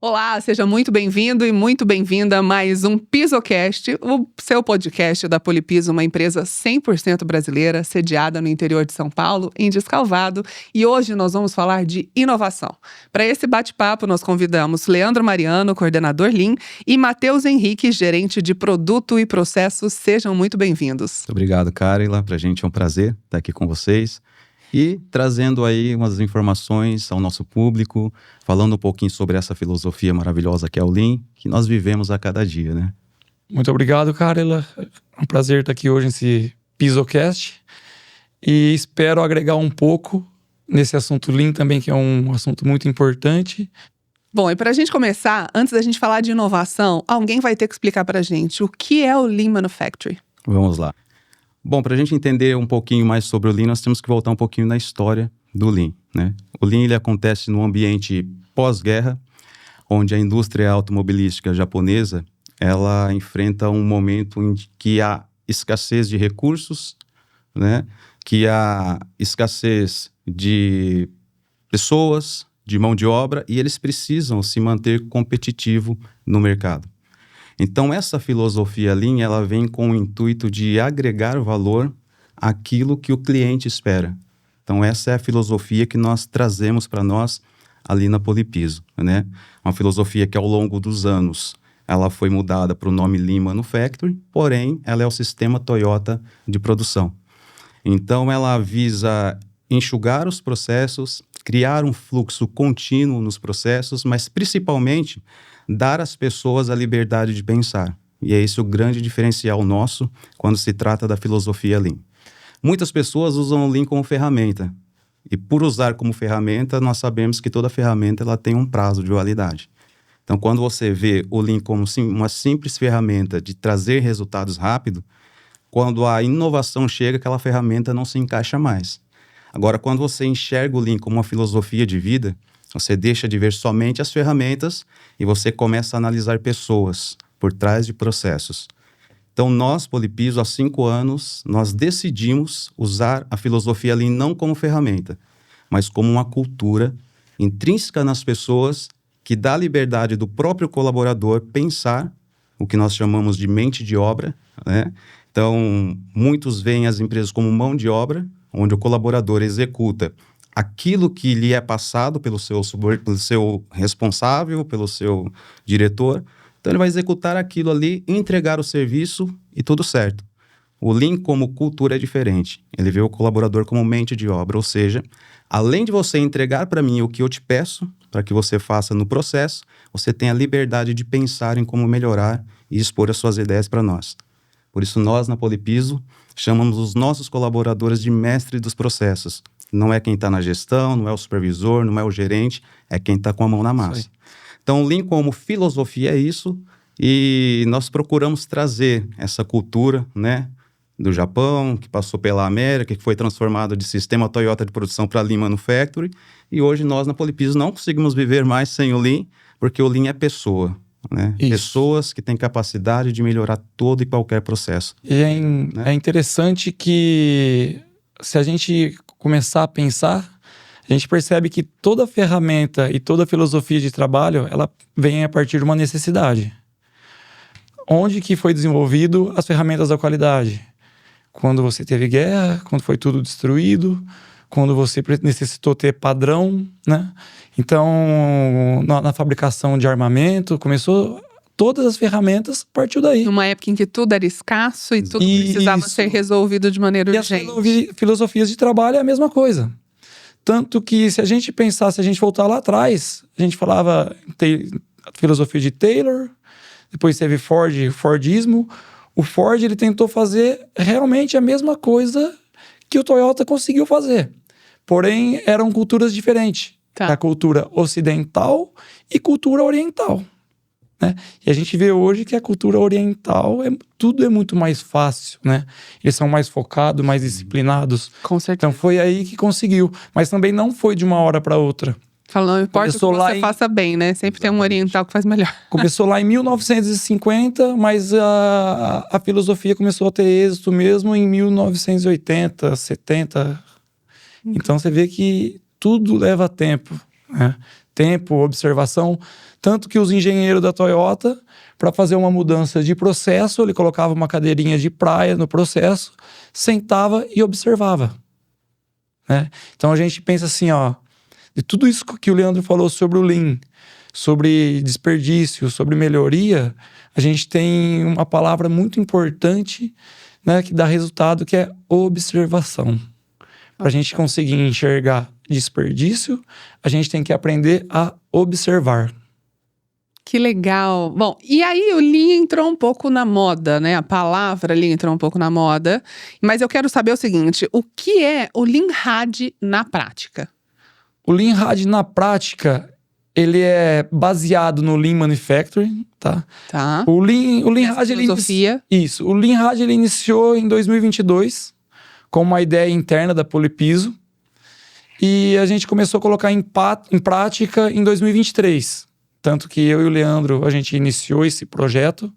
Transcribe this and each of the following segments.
Olá, seja muito bem-vindo e muito bem-vinda a mais um PisoCast, o seu podcast da Polipiso, uma empresa 100% brasileira, sediada no interior de São Paulo, em Descalvado, e hoje nós vamos falar de inovação. Para esse bate-papo, nós convidamos Leandro Mariano, coordenador Lean, e Matheus Henrique, gerente de Produto e Processos. Sejam muito bem-vindos. Muito obrigado, Carila. Para a gente é um prazer estar aqui com vocês. E trazendo aí umas informações ao nosso público, falando um pouquinho sobre essa filosofia maravilhosa que é o Lean, que nós vivemos a cada dia, né? Muito obrigado, Carila. É um prazer estar aqui hoje nesse PisoCast. E espero agregar um pouco nesse assunto Lean também, que é um assunto muito importante. Bom, e para a gente começar, antes da gente falar de inovação, alguém vai ter que explicar para a gente o que é o Lean Manufacturing. Vamos lá. Bom, para a gente entender um pouquinho mais sobre o Lean, nós temos que voltar um pouquinho na história do Lean, né? O Lean ele acontece no ambiente pós-guerra, onde a indústria automobilística japonesa ela enfrenta um momento em que há escassez de recursos, né? Que há escassez de pessoas, de mão de obra, e eles precisam se manter competitivo no mercado. Então, essa filosofia Lean, ela vem com o intuito de agregar valor àquilo que o cliente espera. Então, essa é a filosofia que nós trazemos para nós ali na Polipiso, né? Uma filosofia que, ao longo dos anos, ela foi mudada para o nome Lean Manufacturing, porém, ela é o sistema Toyota de produção. Então, ela visa enxugar os processos, criar um fluxo contínuo nos processos, mas, principalmente, dar às pessoas a liberdade de pensar. E é esse o grande diferencial nosso quando se trata da filosofia Lean. Muitas pessoas usam o Lean como ferramenta. E por usar como ferramenta, nós sabemos que toda ferramenta ela tem um prazo de validade. Então, quando você vê o Lean como uma simples ferramenta de trazer resultados rápido, quando a inovação chega, aquela ferramenta não se encaixa mais. Agora, quando você enxerga o Lean como uma filosofia de vida, você deixa de ver somente as ferramentas e você começa a analisar pessoas por trás de processos. Então, nós, Polipiso, há 5 anos, nós decidimos usar a filosofia Lean não como ferramenta, mas como uma cultura intrínseca nas pessoas que dá a liberdade do próprio colaborador pensar o que nós chamamos de mente de obra, né? Então, muitos veem as empresas como mão de obra, onde o colaborador executa aquilo que lhe é passado pelo seu responsável, pelo seu diretor. Então, ele vai executar aquilo ali, entregar o serviço e tudo certo. O Lean como cultura é diferente. Ele vê o colaborador como mente de obra, ou seja, além de você entregar para mim o que eu te peço, para que você faça no processo, você tem a liberdade de pensar em como melhorar e expor as suas ideias para nós. Por isso, nós, na Polipiso, chamamos os nossos colaboradores de mestre dos processos. Não é quem está na gestão, não é o supervisor, não é o gerente, é quem está com a mão na massa. Então, o Lean como filosofia é isso, e nós procuramos trazer essa cultura, né, do Japão, que passou pela América, que foi transformada de sistema Toyota de produção para Lean Manufacturing, e hoje nós, na Polipiso, não conseguimos viver mais sem o Lean, porque o Lean é pessoa. Né? Pessoas que têm capacidade de melhorar todo e qualquer processo. E é interessante que, se a gente começar a pensar, a gente percebe que toda ferramenta e toda filosofia de trabalho, ela vem a partir de uma necessidade. Onde que foi desenvolvido as ferramentas da qualidade? Quando você teve guerra, quando foi tudo destruído, quando você necessitou ter padrão, né? Então, na fabricação de armamento, todas as ferramentas partiu daí. Numa época em que tudo era escasso e tudo precisava ser resolvido de maneira urgente. E as filosofias de trabalho é a mesma coisa. Tanto que, se a gente voltar lá atrás, a gente falava a filosofia de Taylor, depois teve Fordismo. O Ford, ele tentou fazer realmente a mesma coisa que o Toyota conseguiu fazer. Porém, eram culturas diferentes. Tá. A cultura ocidental e cultura oriental. Né? E a gente vê hoje que a cultura oriental, tudo é muito mais fácil, né? Eles são mais focados, mais disciplinados. Com certeza. Então foi aí que conseguiu. Mas também não foi de uma hora para outra. Não importa o que você faça bem, né? Sempre tem um oriental que faz melhor. Começou lá em 1950, mas a filosofia começou a ter êxito mesmo em 1980, 70. Então você vê que tudo leva tempo, né? tempo, observação. Tanto que os engenheiros da Toyota, para fazer uma mudança de processo, ele colocava uma cadeirinha de praia no processo, sentava e observava. Né? Então a gente pensa assim, ó, de tudo isso que o Leandro falou sobre o Lean, sobre desperdício, sobre melhoria, a gente tem uma palavra muito importante, né, que dá resultado, que é observação. Para a gente conseguir enxergar desperdício, a gente tem que aprender a observar. Que legal. Bom, e aí o Lean entrou um pouco na moda, né? A palavra Lean entrou um pouco na moda. Mas eu quero saber o seguinte, o que é o Lean RAD na prática? O Lean RAD na prática, ele é baseado no Lean Manufacturing, tá? Tá. O Lean RAD, filosofia. Isso. O Lean RAD, ele iniciou em 2022 com uma ideia interna da Polipiso e a gente começou a colocar em prática em 2023. Tanto que eu e o Leandro, a gente iniciou esse projeto.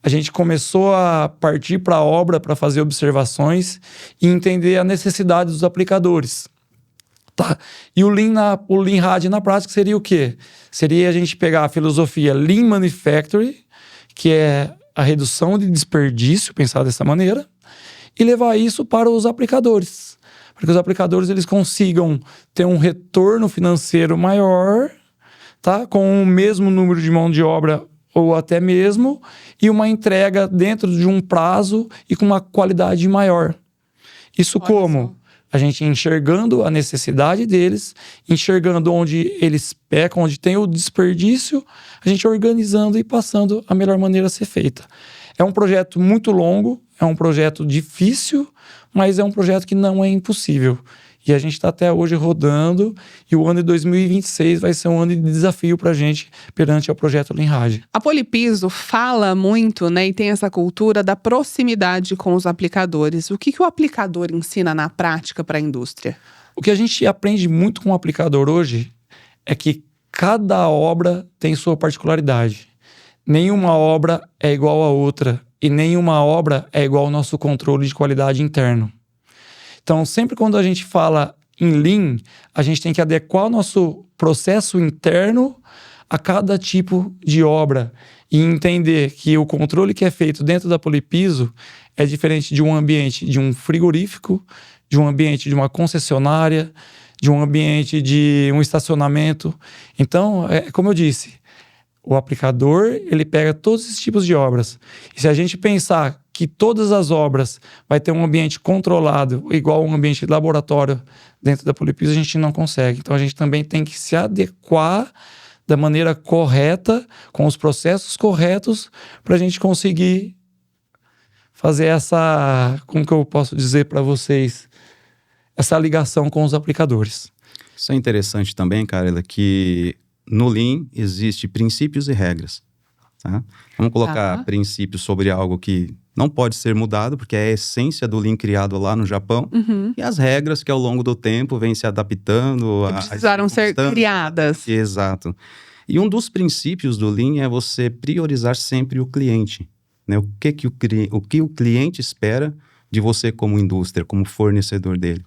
A gente começou a partir para a obra para fazer observações e entender a necessidade dos aplicadores. Tá? E o Lean RAD na prática seria o quê? Seria a gente pegar a filosofia Lean Manufacturing, que é a redução de desperdício, pensar dessa maneira, e levar isso para os aplicadores. Para que os aplicadores eles consigam ter um retorno financeiro maior, tá? Com o mesmo número de mão de obra ou até mesmo, e uma entrega dentro de um prazo e com uma qualidade maior. Isso Olha como? só. A gente enxergando a necessidade deles, enxergando onde eles pecam, onde tem o desperdício, a gente organizando e passando a melhor maneira a ser feita. É um projeto muito longo, é um projeto difícil, mas é um projeto que não é impossível. E a gente está até hoje rodando, e o ano de 2026 vai ser um ano de desafio para a gente perante ao projeto Lean RAD. A Polipiso fala muito, né, e tem essa cultura da proximidade com os aplicadores. O que o aplicador ensina na prática para a indústria? O que a gente aprende muito com o aplicador hoje é que cada obra tem sua particularidade. Nenhuma obra é igual a outra, e nenhuma obra é igual ao nosso controle de qualidade interno. Então, sempre quando a gente fala em Lean, a gente tem que adequar o nosso processo interno a cada tipo de obra e entender que o controle que é feito dentro da Polipiso é diferente de um ambiente de um frigorífico, de um ambiente de uma concessionária, de um ambiente de um estacionamento. Então, como eu disse, o aplicador, ele pega todos esses tipos de obras. E se a gente pensar que todas as obras vai ter um ambiente controlado, igual um ambiente de laboratório dentro da Polipiso, a gente não consegue. Então, a gente também tem que se adequar da maneira correta, com os processos corretos, para a gente conseguir fazer essa, como que eu posso dizer para vocês, essa ligação com os aplicadores. Isso é interessante também, Carla, que no Lean existe princípios e regras. Tá? Vamos colocar princípios sobre algo que não pode ser mudado, porque é a essência do Lean criado lá no Japão. Uhum. E as regras que ao longo do tempo vêm se adaptando. Que precisaram ser criadas. Exato. E um dos princípios do Lean é você priorizar sempre o cliente. Né? O que o cliente espera de você como indústria, como fornecedor dele.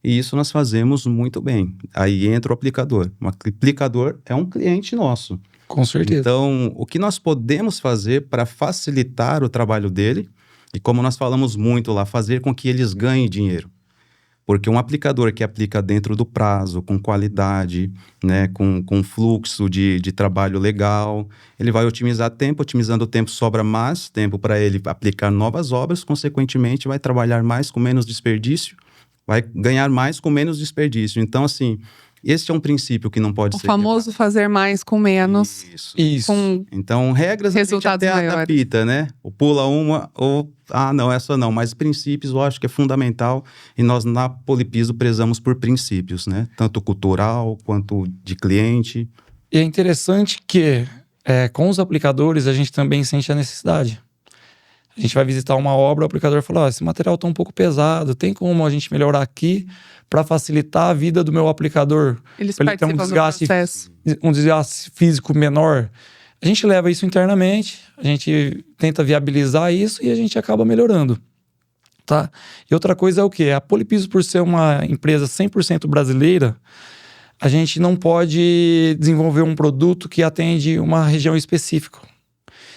E isso nós fazemos muito bem. Aí entra o aplicador. O aplicador é um cliente nosso. Com certeza. Então, o que nós podemos fazer para facilitar o trabalho dele, e como nós falamos muito lá, fazer com que eles ganhem dinheiro. Porque um aplicador que aplica dentro do prazo, com qualidade, né, com fluxo de trabalho legal, ele vai otimizar tempo, otimizando o tempo sobra mais tempo para ele aplicar novas obras, consequentemente vai trabalhar mais com menos desperdício, vai ganhar mais com menos desperdício. Então, assim, esse é um princípio que não pode ser... O famoso fazer mais com menos. Isso. Com então, regras resultados a gente até maiores. adapta, né? Ou pula uma, ou... Ah, não, essa não. Mas princípios eu acho que é fundamental. E nós, na Polipiso, prezamos por princípios, né? Tanto cultural, quanto de cliente. E é interessante que, com os aplicadores, a gente também sente a necessidade. A gente vai visitar uma obra, o aplicador fala, esse material está um pouco pesado, tem como a gente melhorar aqui para facilitar a vida do meu aplicador? Eles para ele ter um desgaste físico menor. A gente leva isso internamente, a gente tenta viabilizar isso e a gente acaba melhorando. Tá? E outra coisa é o quê? A Polipiso, por ser uma empresa 100% brasileira, a gente não pode desenvolver um produto que atende uma região específica.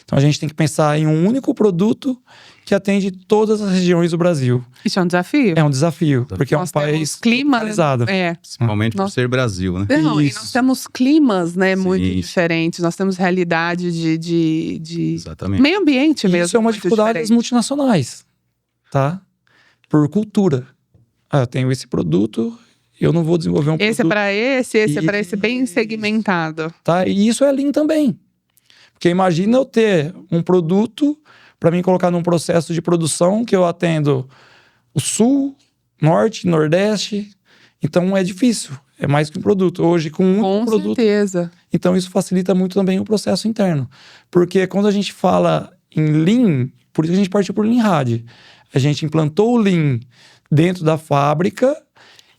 Então, a gente tem que pensar em um único produto que atende todas as regiões do Brasil. Isso é um desafio. É um desafio, porque é um Nós país temos clima, localizado. Principalmente por ser Brasil, né? Não, e Isso. nós temos climas, né, muito Sim. diferentes. Nós temos realidade de Exatamente. meio ambiente E mesmo. isso é uma muito dificuldade das diferente. multinacionais, tá? Por cultura. Eu tenho esse produto, eu não vou desenvolver um Esse é produto, para esse é para esse bem Isso. segmentado. tá? E isso é Lean também. Porque imagina eu ter um produto para mim colocar num processo de produção que eu atendo o sul, norte, nordeste. Então é difícil. É mais que um produto. Hoje, com um Com produto. certeza. Então isso facilita muito também o processo interno. Porque quando a gente fala em Lean, por isso que a gente partiu por Lean RAD. A gente implantou o Lean dentro da fábrica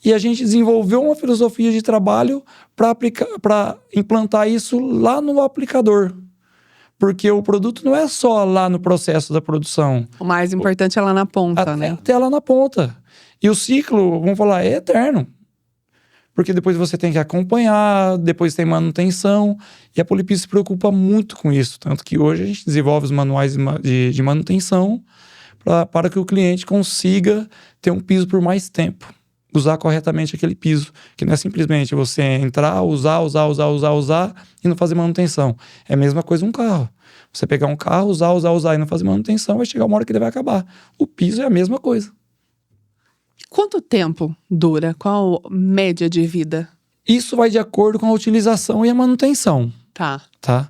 e a gente desenvolveu uma filosofia de trabalho para implantar isso lá no aplicador. Porque o produto não é só lá no processo da produção. O mais importante é lá na ponta, né? Até lá na ponta. E o ciclo, vamos falar, é eterno. Porque depois você tem que acompanhar, depois tem manutenção. E a Polypiso se preocupa muito com isso. Tanto que hoje a gente desenvolve os manuais de manutenção para que o cliente consiga ter um piso por mais tempo. Usar corretamente aquele piso. Que não é simplesmente você entrar, usar e não fazer manutenção. É a mesma coisa um carro. Você pegar um carro, usar e não fazer manutenção, vai chegar uma hora que ele vai acabar. O piso é a mesma coisa. Quanto tempo dura? Qual a média de vida? Isso vai de acordo com a utilização e a manutenção, Tá. tá?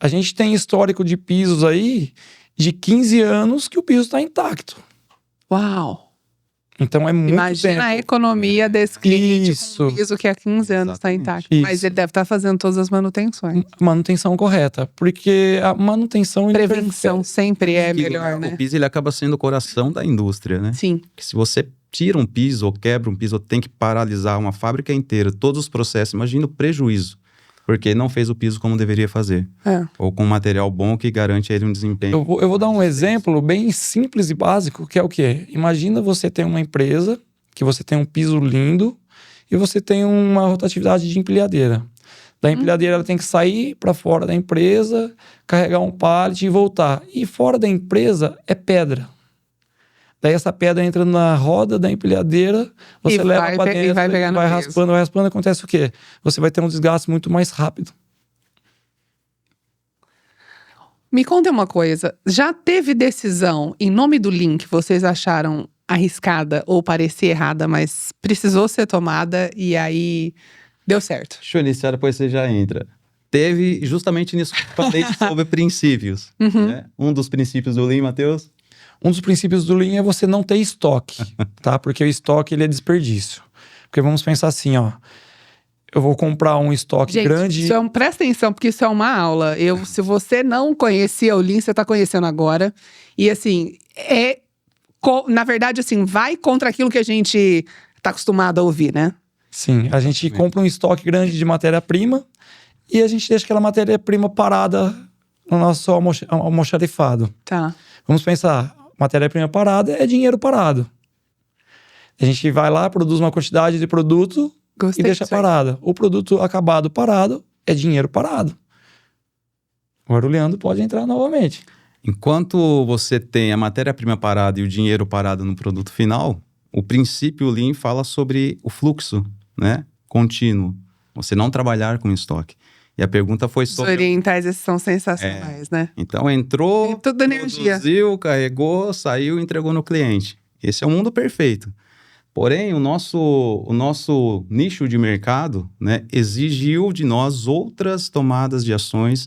A gente tem histórico de pisos aí de 15 anos que o piso está intacto. Uau! Então é muito Imagina tempo. a economia desse cliente Isso. com um piso que há 15 anos está Exatamente. intacto. Isso. Mas ele deve estar fazendo todas as manutenções. Manutenção correta. Porque a manutenção... ele Prevenção sempre é melhor, O né? piso ele acaba sendo o coração da indústria, né? Sim. Que se você tira um piso ou quebra um piso, ou tem que paralisar uma fábrica inteira, todos os processos, imagina o prejuízo. Porque não fez o piso como deveria fazer. É. Ou com um material bom que garante a ele um desempenho. Eu vou dar um exemplo bem simples e básico, que é o quê? Imagina você ter uma empresa, que você tem um piso lindo, e você tem uma rotatividade de empilhadeira. Da empilhadeira ela tem que sair para fora da empresa, carregar um pallet e voltar. E fora da empresa é pedra. Daí essa pedra entra na roda da empilhadeira, você E leva vai para pe- e dentro, vai pegar no peso. vai raspando, acontece o quê? Você vai ter um desgaste muito mais rápido. Me conta uma coisa. Já teve decisão em nome do Lean que vocês acharam arriscada ou parecia errada, mas precisou ser tomada e aí deu certo? Deixa eu iniciar, depois você já entra. Teve justamente nisso que eu falei sobre princípios. Né? Um dos princípios do Lean, Matheus? Um dos princípios do Lean é você não ter estoque, tá? Porque o estoque, ele é desperdício. Porque vamos pensar assim, ó. Eu vou comprar um estoque Gente, grande... isso presta atenção, porque isso é uma aula. Se você não conhecia o Lean, você está conhecendo agora. E assim, na verdade, assim, vai contra aquilo que a gente está acostumado a ouvir, né? Sim, a gente compra um estoque grande de matéria-prima e a gente deixa aquela matéria-prima parada no nosso almoxarifado. Tá. Vamos pensar, matéria-prima parada é dinheiro parado. A gente vai lá, produz uma quantidade de produto Gostei e deixa disso aí. parada. O produto acabado parado é dinheiro parado. Agora o Leandro pode entrar novamente. Enquanto você tem a matéria-prima parada e o dinheiro parado no produto final, o princípio Lean fala sobre o fluxo, né, contínuo. Você não trabalhar com estoque. E a pergunta foi Os sobre... orientais, esses são sensacionais, né? Então entrou, Tem toda a energia. produziu, carregou, saiu e entregou no cliente. Esse é o mundo perfeito. Porém, o nosso nicho de mercado, né, exigiu de nós outras tomadas de ações,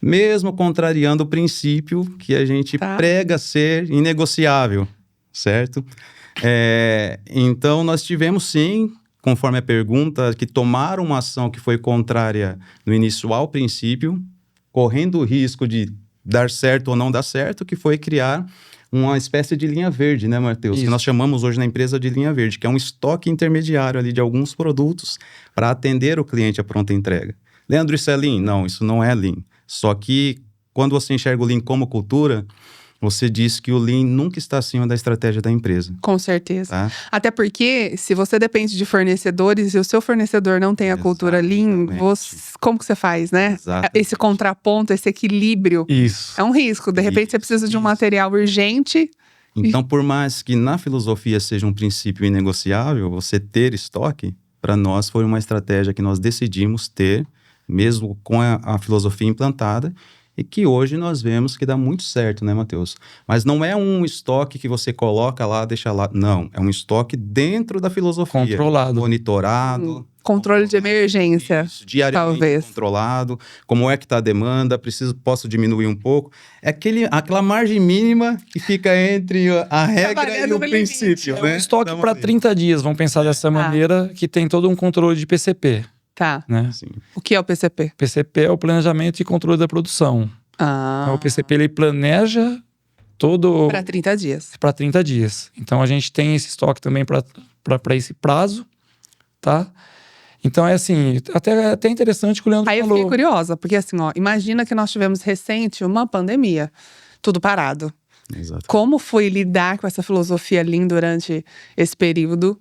mesmo contrariando o princípio que a gente prega ser inegociável, certo? Então, nós tivemos sim, conforme a pergunta, que tomar uma ação que foi contrária no início ao princípio, correndo o risco de dar certo ou não dar certo, que foi criar uma espécie de linha verde, né, Matheus? Que nós chamamos hoje na empresa de linha verde, que é um estoque intermediário ali de alguns produtos para atender o cliente à pronta entrega. Leandro, isso é Lean? Não, isso não é Lean. Só que quando você enxerga o Lean como cultura, você disse que o Lean nunca está acima da estratégia da empresa. Com certeza. Tá? Até porque, se você depende de fornecedores e o seu fornecedor não tem a cultura Lean, como que você faz, né? Exatamente. Esse contraponto, esse equilíbrio, Isso. é um risco. De repente, você precisa de um material urgente. Então, por mais que na filosofia seja um princípio inegociável, você ter estoque, para nós foi uma estratégia que nós decidimos ter, mesmo com a filosofia implantada, e que hoje nós vemos que dá muito certo, né, Matheus? Mas não é um estoque que você coloca lá, deixa lá. Não, é um estoque dentro da filosofia. Controlado. Monitorado. Controle de emergência, Isso, diariamente talvez. controlado. Como é que está a demanda? Posso diminuir um pouco? É aquela margem mínima que fica entre a regra e o princípio, né? É um estoque para 30 dias, vamos pensar dessa maneira, que tem todo um controle de PCP. Tá. Né? Sim. O que é o PCP? PCP é o planejamento e controle da produção. Então, o PCP ele planeja todo Para 30 dias. para 30 dias. Então a gente tem esse estoque também para esse prazo, tá? Então é assim, até interessante que o Leandro Aí eu falou. fiquei curiosa, porque assim, ó, imagina que nós tivemos recente uma pandemia, tudo parado. Exato. Como foi lidar com essa filosofia Lean durante esse período?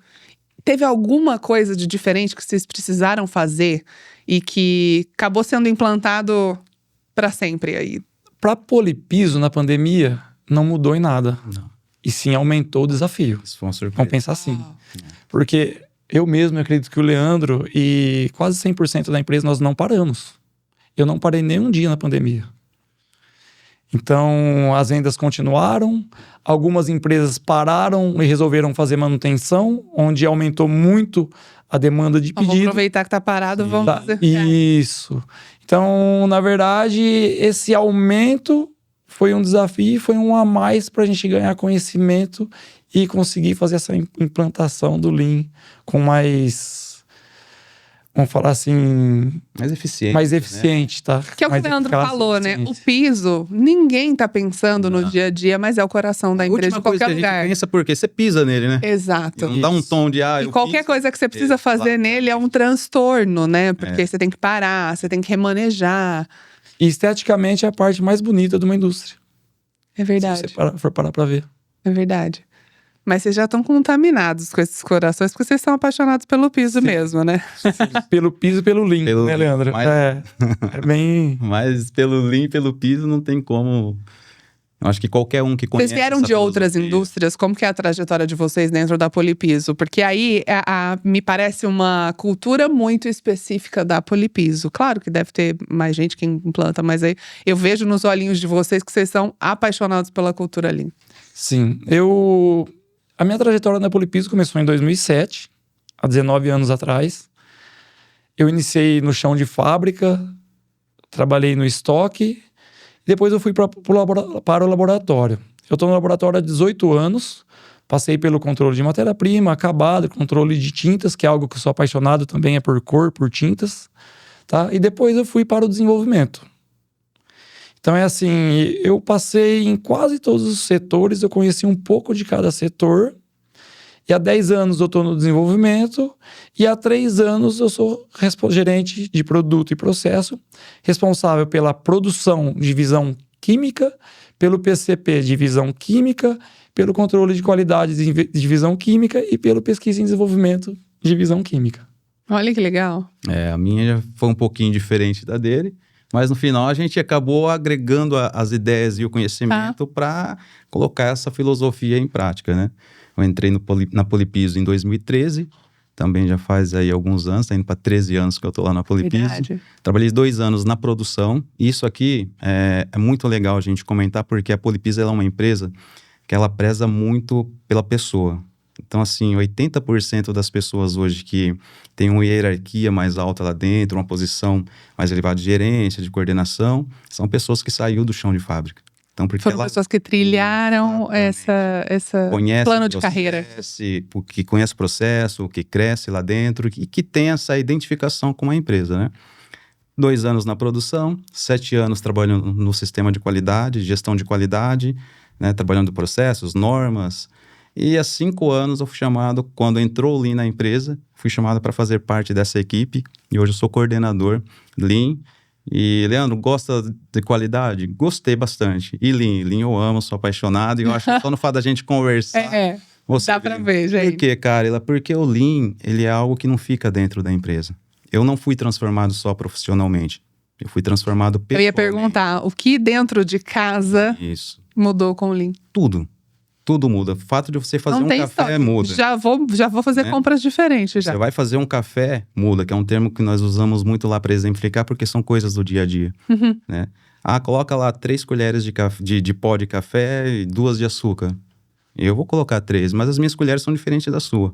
Teve alguma coisa de diferente que vocês precisaram fazer e que acabou sendo implantado para sempre aí? Para Polipiso, na pandemia, não mudou em nada. Não. E sim aumentou o desafio. Isso foi uma surpresa. Vamos pensar assim. Porque eu mesmo acredito que o Leandro e quase 100% da empresa nós não paramos. Eu não parei nem um dia na pandemia. Então, as vendas continuaram, algumas empresas pararam e resolveram fazer manutenção, onde aumentou muito a demanda de pedido. Vamos aproveitar que tá parado, vamos Tá, fazer. isso. Então, na verdade, esse aumento foi um desafio, foi um a mais para a gente ganhar conhecimento e conseguir fazer essa implantação do Lean com mais, vamos falar assim, mais eficiente, tá? Que é o que o Leandro falou, né? O piso, ninguém tá pensando no dia a dia, mas é o coração da empresa de qualquer lugar. A gente pensa porque você pisa nele, né? Exato. Não dá um tom de E qualquer coisa que você precisa fazer nele é um transtorno, né? Porque você tem que parar, você tem que remanejar. E esteticamente é a parte mais bonita de uma indústria. É verdade. Se você for parar pra ver. É verdade. Mas vocês já estão contaminados com esses corações, porque vocês são apaixonados pelo piso mesmo, né? Pelo piso e pelo Lean, né, Leandro? Mas... É bem... Mas pelo Lean, pelo piso, não tem como... Eu acho que qualquer um que conhece... Vocês vieram de outras indústrias, como que é a trajetória de vocês dentro da Polipiso? Porque aí me parece uma cultura muito específica da Polipiso. Claro que deve ter mais gente que implanta, mas aí eu vejo nos olhinhos de vocês que vocês são apaixonados pela cultura Lean. Sim, a minha trajetória na Polipiso começou em 2007, há 19 anos atrás. Eu iniciei no chão de fábrica, trabalhei no estoque, depois eu fui para o laboratório. Eu estou no laboratório há 18 anos, passei pelo controle de matéria-prima, acabado, controle de tintas, que é algo que eu sou apaixonado também, é por cor, por tintas, tá? E depois eu fui para o desenvolvimento. Então é assim, eu passei em quase todos os setores, eu conheci um pouco de cada setor, e há 10 anos eu estou no desenvolvimento, e há 3 anos eu sou gerente de produto e processo, responsável pela produção de visão química, pelo PCP de visão química, pelo controle de qualidade de visão química e pelo pesquisa e desenvolvimento de visão química. Olha que legal. A minha já foi um pouquinho diferente da dele. Mas no final a gente acabou agregando as ideias e o conhecimento para colocar essa filosofia em prática, né? Eu entrei na Polipiso em 2013, também já faz aí alguns anos, tá indo para 13 anos que eu tô lá na Polipiso. Verdade. Trabalhei 2 anos na produção. Isso aqui é muito legal a gente comentar, porque a Polipiso ela é uma empresa que ela preza muito pela pessoa. Então, assim, 80% das pessoas hoje que tem uma hierarquia mais alta lá dentro, uma posição mais elevada de gerência, de coordenação, são pessoas que saíram do chão de fábrica. Então, porque foram pessoas que trilharam essa plano de carreira. Que conhece o processo, que cresce lá dentro e que tem essa identificação com a empresa, né? 2 anos na produção, 7 anos trabalhando no sistema de qualidade, gestão de qualidade, né? Trabalhando processos, normas. E há 5 anos eu fui chamado, quando entrou o Lean na empresa, fui chamado para fazer parte dessa equipe. E hoje eu sou coordenador Lean E, Leandro, gosta de qualidade? Gostei bastante. E Lean eu amo, sou apaixonado. E eu acho que só no fato da gente conversar... Dá pra ver, gente. Por quê, Carla? Porque o Lean, ele é algo que não fica dentro da empresa. Eu não fui transformado só profissionalmente. Eu fui transformado pessoalmente. Eu ia perguntar, o que dentro de casa mudou com o Lean? Tudo muda. O fato de você fazer um café muda. Já vou fazer compras diferentes já. Você vai fazer um café, muda, que é um termo que nós usamos muito lá para exemplificar, porque são coisas do dia a dia, né? Coloca lá 3 colheres de pó de café e 2 de açúcar. Eu vou colocar 3, mas as minhas colheres são diferentes da sua.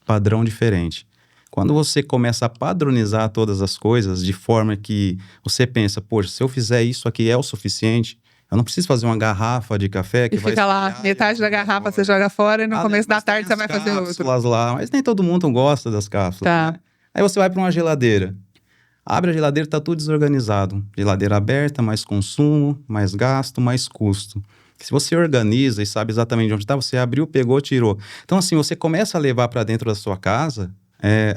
Padrão diferente. Quando você começa a padronizar todas as coisas de forma que você pensa, poxa, se eu fizer isso aqui é o suficiente... Eu não preciso fazer uma garrafa de café que vai... fica lá, metade da garrafa você joga fora e no começo da tarde você vai fazer outro. Lá, mas nem todo mundo gosta das cápsulas. Tá. Né? Aí você vai para uma geladeira. Abre a geladeira, tá tudo desorganizado. Geladeira aberta, mais consumo, mais gasto, mais custo. Se você organiza e sabe exatamente onde está, você abriu, pegou, tirou. Então assim, você começa a levar para dentro da sua casa...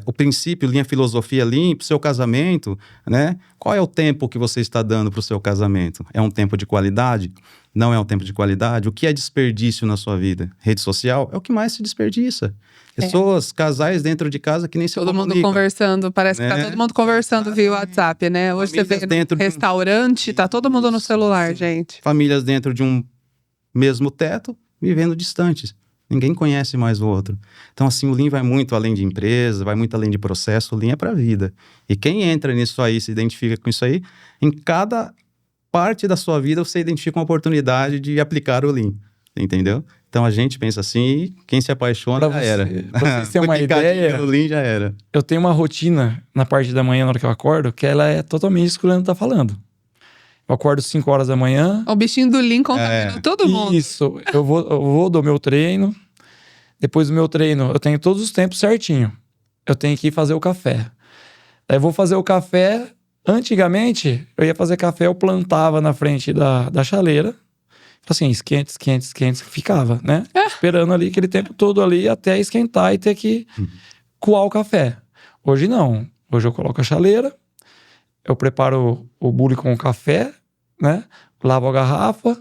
o princípio, Lean, a filosofia Lean para o seu casamento, né? Qual é o tempo que você está dando para o seu casamento? É um tempo de qualidade? Não é um tempo de qualidade? O que é desperdício na sua vida? Rede social é o que mais se desperdiça. Pessoas, casais dentro de casa que nem se todo comunicam. Mundo conversando, parece que tá todo mundo conversando via WhatsApp, né? Hoje Famílias você vê no restaurante, tá todo mundo no celular, gente. Famílias dentro de um mesmo teto, vivendo distantes. Ninguém conhece mais o outro. Então, assim, o Lean vai muito além de empresa, vai muito além de processo. O Lean é para a vida. E quem entra nisso aí, se identifica com isso aí, em cada parte da sua vida você identifica uma oportunidade de aplicar o Lean. Entendeu? Então, a gente pensa assim, e quem se apaixona já era. Pra você ter uma ideia, o Lean já era. Eu tenho uma rotina na parte da manhã, na hora que eu acordo, que ela é totalmente isso que o Leandro tá falando. Eu acordo 5 horas da manhã. O bichinho do Lean contamina todo mundo. Isso. Eu vou do meu treino. Depois do meu treino, eu tenho todos os tempos certinho. Eu tenho que ir fazer o café. Aí eu vou fazer o café. Antigamente, eu ia fazer café, eu plantava na frente da chaleira. Assim, esquenta, ficava, né? Esperando ali aquele tempo todo ali até esquentar e ter que coar o café. Hoje não. Hoje eu coloco a chaleira, eu preparo o bule com o café, né? Lavo a garrafa.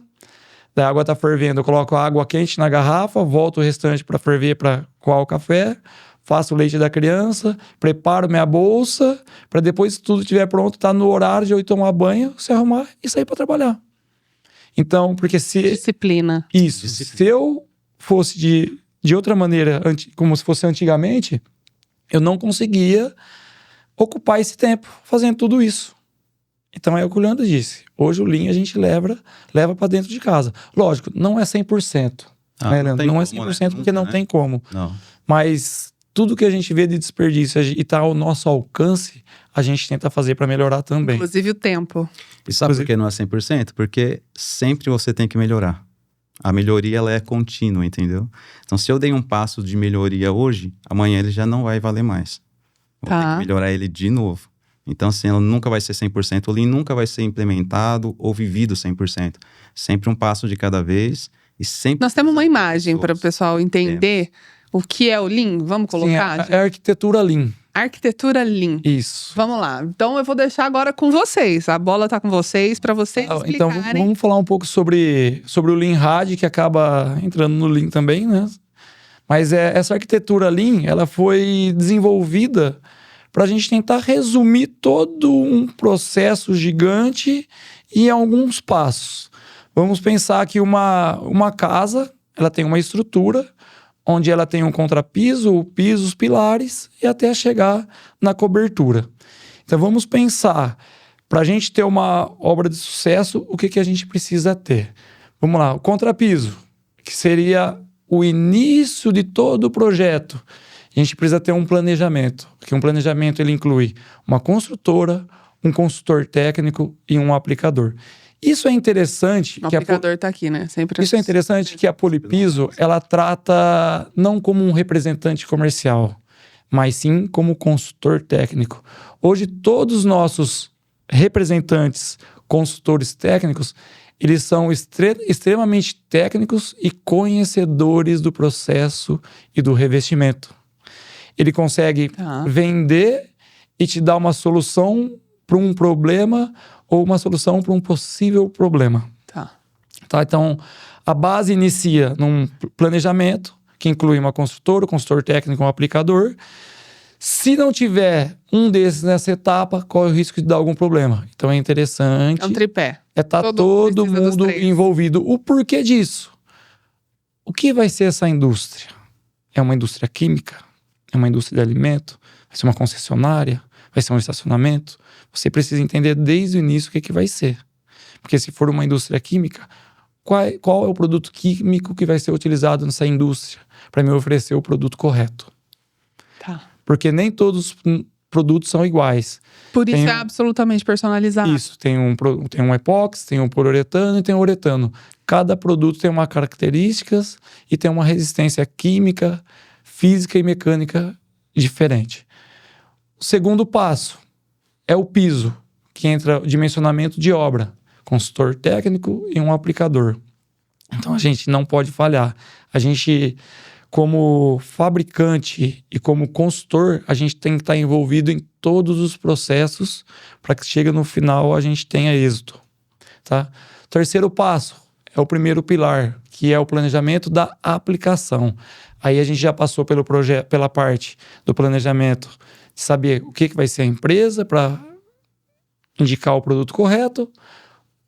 Da água tá fervendo, eu coloco a água quente na garrafa, volto o restante para ferver para coar o café, faço o leite da criança, preparo minha bolsa, para depois que tudo estiver pronto, tá no horário de eu ir tomar banho, se arrumar e sair para trabalhar. Então, porque se... Disciplina. Isso. Se eu fosse de outra maneira, como se fosse antigamente, eu não conseguia ocupar esse tempo fazendo tudo isso. Então é o que o Leandro disse. Hoje o Lean a gente leva para dentro de casa. Lógico, não é 100%. Né, Leandro? Não é 100% porque não tem como. Não. Mas tudo que a gente vê de desperdício e está ao nosso alcance, a gente tenta fazer para melhorar também. Inclusive o tempo. E sabe por que não é 100%? Porque sempre você tem que melhorar. A melhoria, ela é contínua, entendeu? Então, se eu dei um passo de melhoria hoje, amanhã ele já não vai valer mais. Vou ter que melhorar ele de novo. Então, assim, ela nunca vai ser 100%. O Lean nunca vai ser implementado ou vivido 100%. Sempre um passo de cada vez e sempre... Nós temos uma imagem para o pessoal entender o que é o Lean. Vamos colocar? Sim, é a arquitetura Lean. Arquitetura Lean. Isso. Vamos lá. Então, eu vou deixar agora com vocês. A bola tá com vocês para vocês explicarem. Então, vamos falar um pouco sobre o Lean RAD, que acaba entrando no Lean também, né? Mas essa arquitetura Lean, ela foi desenvolvida para a gente tentar resumir todo um processo gigante em alguns passos. Vamos pensar que uma casa, ela tem uma estrutura, onde ela tem um contrapiso, o piso, os pilares, e até chegar na cobertura. Então vamos pensar, para a gente ter uma obra de sucesso, o que a gente precisa ter? Vamos lá, o contrapiso, que seria o início de todo o projeto. A gente precisa ter um planejamento, porque um planejamento ele inclui uma construtora, um consultor técnico e um aplicador. Isso é interessante. O aplicador está aqui, né? Sempre. Isso é interessante que a Polipiso, ela trata não como um representante comercial, mas sim como consultor técnico. Hoje, todos os nossos representantes, consultores técnicos, eles são extremamente técnicos e conhecedores do processo e do revestimento. Ele consegue vender e te dar uma solução para um problema ou uma solução para um possível problema. Tá? Então, a base inicia num planejamento, que inclui uma construtora, um consultor técnico, um aplicador. Se não tiver um desses nessa etapa, corre o risco de dar algum problema. Então, é interessante... É um tripé. Estar todo mundo envolvido. O porquê disso? O que vai ser essa indústria? É uma indústria química? É uma indústria de alimento? Vai ser uma concessionária? Vai ser um estacionamento? Você precisa entender desde o início o que vai ser. Porque se for uma indústria química, qual é o produto químico que vai ser utilizado nessa indústria para me oferecer o produto correto? Tá. Porque nem todos os produtos são iguais. Por isso é absolutamente personalizado. Isso, tem um epóxi, tem um poliuretano e tem um uretano. Cada produto tem uma características e tem uma resistência química, física e mecânica diferente. O segundo passo é o piso, que entra o dimensionamento de obra, consultor técnico e um aplicador. Então a gente não pode falhar. A gente, como fabricante e como consultor, a gente tem que estar envolvido em todos os processos para que chegue no final a gente tenha êxito. Tá? Terceiro passo é o primeiro pilar, que é o planejamento da aplicação. Aí a gente já passou pela parte do planejamento de saber o que vai ser a empresa para indicar o produto correto,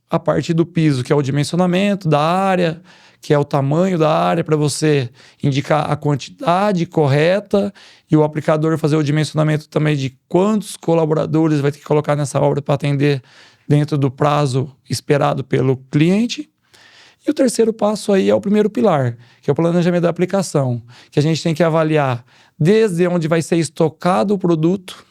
a parte do piso, que é o dimensionamento da área, que é o tamanho da área para você indicar a quantidade correta e o aplicador fazer o dimensionamento também de quantos colaboradores vai ter que colocar nessa obra para atender dentro do prazo esperado pelo cliente. E o terceiro passo aí é o primeiro pilar, que é o planejamento da aplicação, que a gente tem que avaliar desde onde vai ser estocado o produto,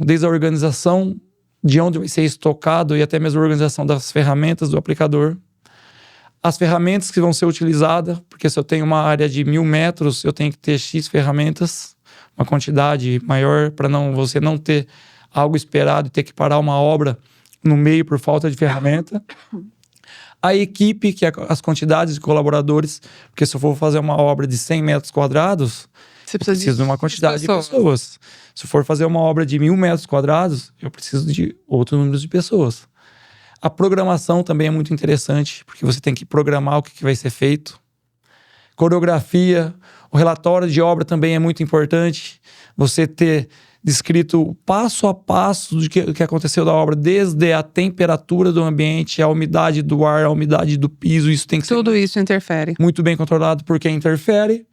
desde a organização de onde vai ser estocado e até mesmo a organização das ferramentas do aplicador, as ferramentas que vão ser utilizadas, porque se eu tenho uma área de 1.000 metros, eu tenho que ter X ferramentas, uma quantidade maior para você não ter algo esperado e ter que parar uma obra no meio por falta de ferramenta. A equipe, que é as quantidades de colaboradores, porque se eu for fazer uma obra de 100 metros quadrados, eu preciso de uma quantidade de pessoas. Se eu for fazer uma obra de 1.000 metros quadrados, eu preciso de outro número de pessoas. A programação também é muito interessante, porque você tem que programar o que vai ser feito. Coreografia, o relatório de obra também é muito importante. Você ter descrito passo a passo do que aconteceu da obra, desde a temperatura do ambiente, a umidade do ar, a umidade do piso, isso tem que Tudo isso interfere. Muito bem controlado, porque interfere.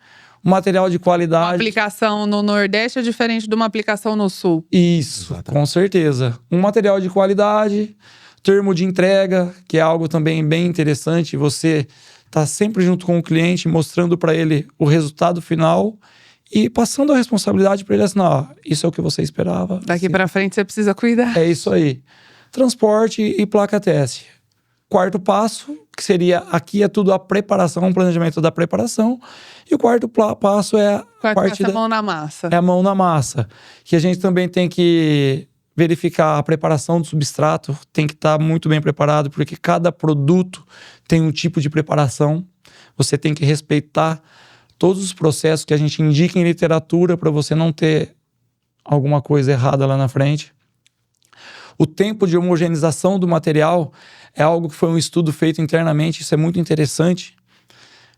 O material de qualidade. Uma aplicação no Nordeste é diferente de uma aplicação no Sul. Isso, exatamente. Com certeza. Um material de qualidade, termo de entrega, que é algo também bem interessante. Você está sempre junto com o cliente, mostrando para ele o resultado final e passando a responsabilidade para ele assim, ó, isso é o que você esperava. Daqui para frente você precisa cuidar. É isso aí. Transporte e placa teste. Quarto passo, que seria, aqui é tudo a preparação, o planejamento da preparação. E o quarto passo é a parte da mão na massa. É a mão na massa. Que a gente também tem que verificar a preparação do substrato, tem que estar muito bem preparado, porque cada produto tem um tipo de preparação. Você tem que respeitar todos os processos que a gente indica em literatura para você não ter alguma coisa errada lá na frente. O tempo de homogeneização do material é algo que foi um estudo feito internamente, isso é muito interessante,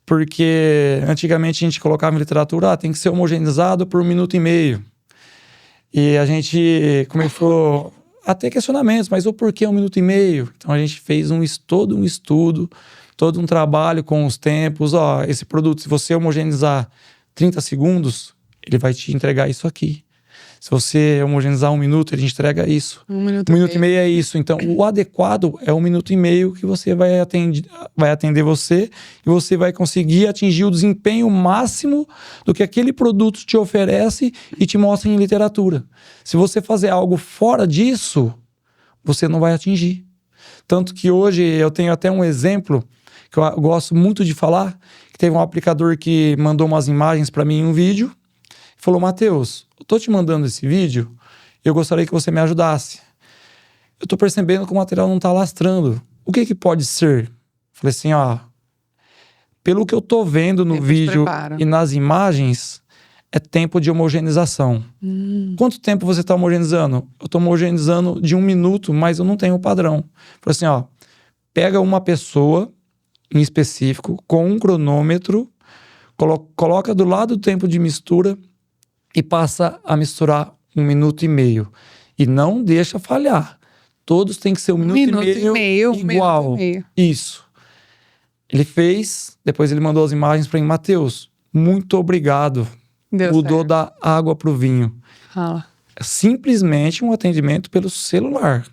porque antigamente a gente colocava em literatura, tem que ser homogeneizado por 1 minuto e meio. E a gente começou a ter questionamentos, mas o porquê 1 minuto e meio? Então a gente fez todo um estudo, todo um trabalho com os tempos. Esse produto, se você homogeneizar 30 segundos, ele vai te entregar isso aqui. Se você homogeneizar 1 minuto, ele entrega isso. 1 minuto, 1 minuto e meio é isso. Então, o adequado é 1 minuto e meio que você vai atender você e você vai conseguir atingir o desempenho máximo do que aquele produto te oferece e te mostra em literatura. Se você fazer algo fora disso, você não vai atingir. Tanto que hoje eu tenho até um exemplo que eu gosto muito de falar, que teve um aplicador que mandou umas imagens para mim em um vídeo, falou, Matheus, eu tô te mandando esse vídeo, eu gostaria que você me ajudasse. Eu tô percebendo que o material não tá lastrando. O que pode ser? Falei assim, pelo que eu tô vendo no vídeo e nas imagens, é tempo de homogeneização. Quanto tempo você está homogeneizando? Eu estou homogeneizando de 1 minuto, mas eu não tenho padrão. Por assim, ó, pega uma pessoa em específico com um cronômetro, coloca do lado do tempo de mistura e passa a misturar 1 minuto e meio. E não deixa falhar. Todos têm que ser 1 minuto e meio igual. 1 minuto e meio. Isso. Ele fez, depois ele mandou as imagens para mim. Matheus, muito obrigado. Mudou da água para o vinho. Fala. É simplesmente um atendimento pelo celular,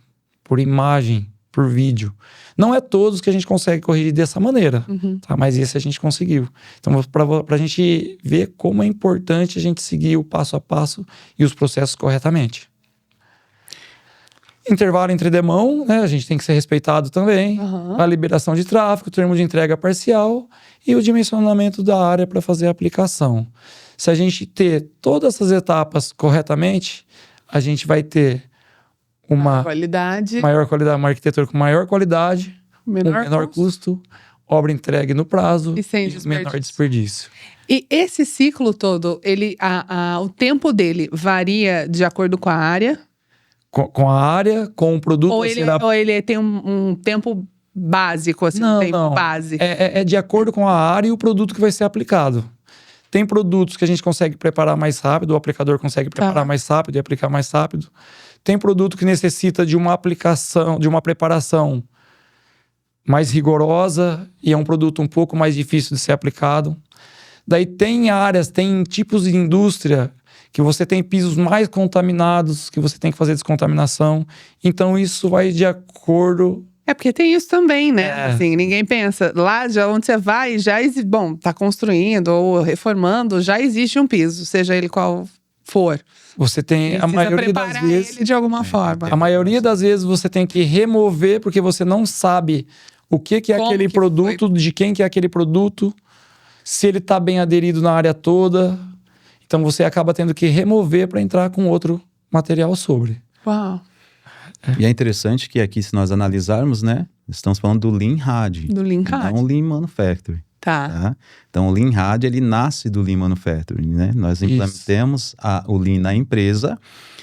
por imagem, por vídeo. Não é todos que a gente consegue corrigir dessa maneira, tá? Mas esse a gente conseguiu. Então, para a gente ver como é importante a gente seguir o passo a passo e os processos corretamente. Intervalo entre demão, né? A gente tem que ser respeitado também. A liberação de tráfego, o termo de entrega parcial e o dimensionamento da área para fazer a aplicação. Se a gente ter todas essas etapas corretamente, a gente vai ter uma maior qualidade, uma arquitetura com maior qualidade, menor custo, obra entregue no prazo e sem menor desperdício. E esse ciclo todo, o tempo dele varia de acordo com a área? Com a área, com o produto. Ou ele tem um tempo básico, assim, não. Base? É de acordo com a área e o produto que vai ser aplicado. Tem produtos que a gente consegue preparar mais rápido, o aplicador consegue preparar mais rápido e aplicar mais rápido. Tem produto que necessita de uma aplicação, de uma preparação mais rigorosa e é um produto um pouco mais difícil de ser aplicado. Daí tem áreas, tem tipos de indústria que você tem pisos mais contaminados, que você tem que fazer descontaminação. Então isso vai de acordo... É porque tem isso também, né? Assim, ninguém pensa. Lá onde você vai, tá construindo ou reformando, já existe um piso, seja ele qual for. Você tem a maioria das vezes ele de alguma forma. A maioria das vezes você tem que remover porque você não sabe o que é aquele produto, de quem que é aquele produto, se ele está bem aderido na área toda. Então você acaba tendo que remover para entrar com outro material sobre. Uau. E é interessante que aqui, se nós analisarmos, né, estamos falando do Lean RAD. Do Lean RAD. Não Lean Manufacturing. Tá. Então, o Lean RAD, ele nasce do Lean Manufacturing, né? Nós implementamos o Lean na empresa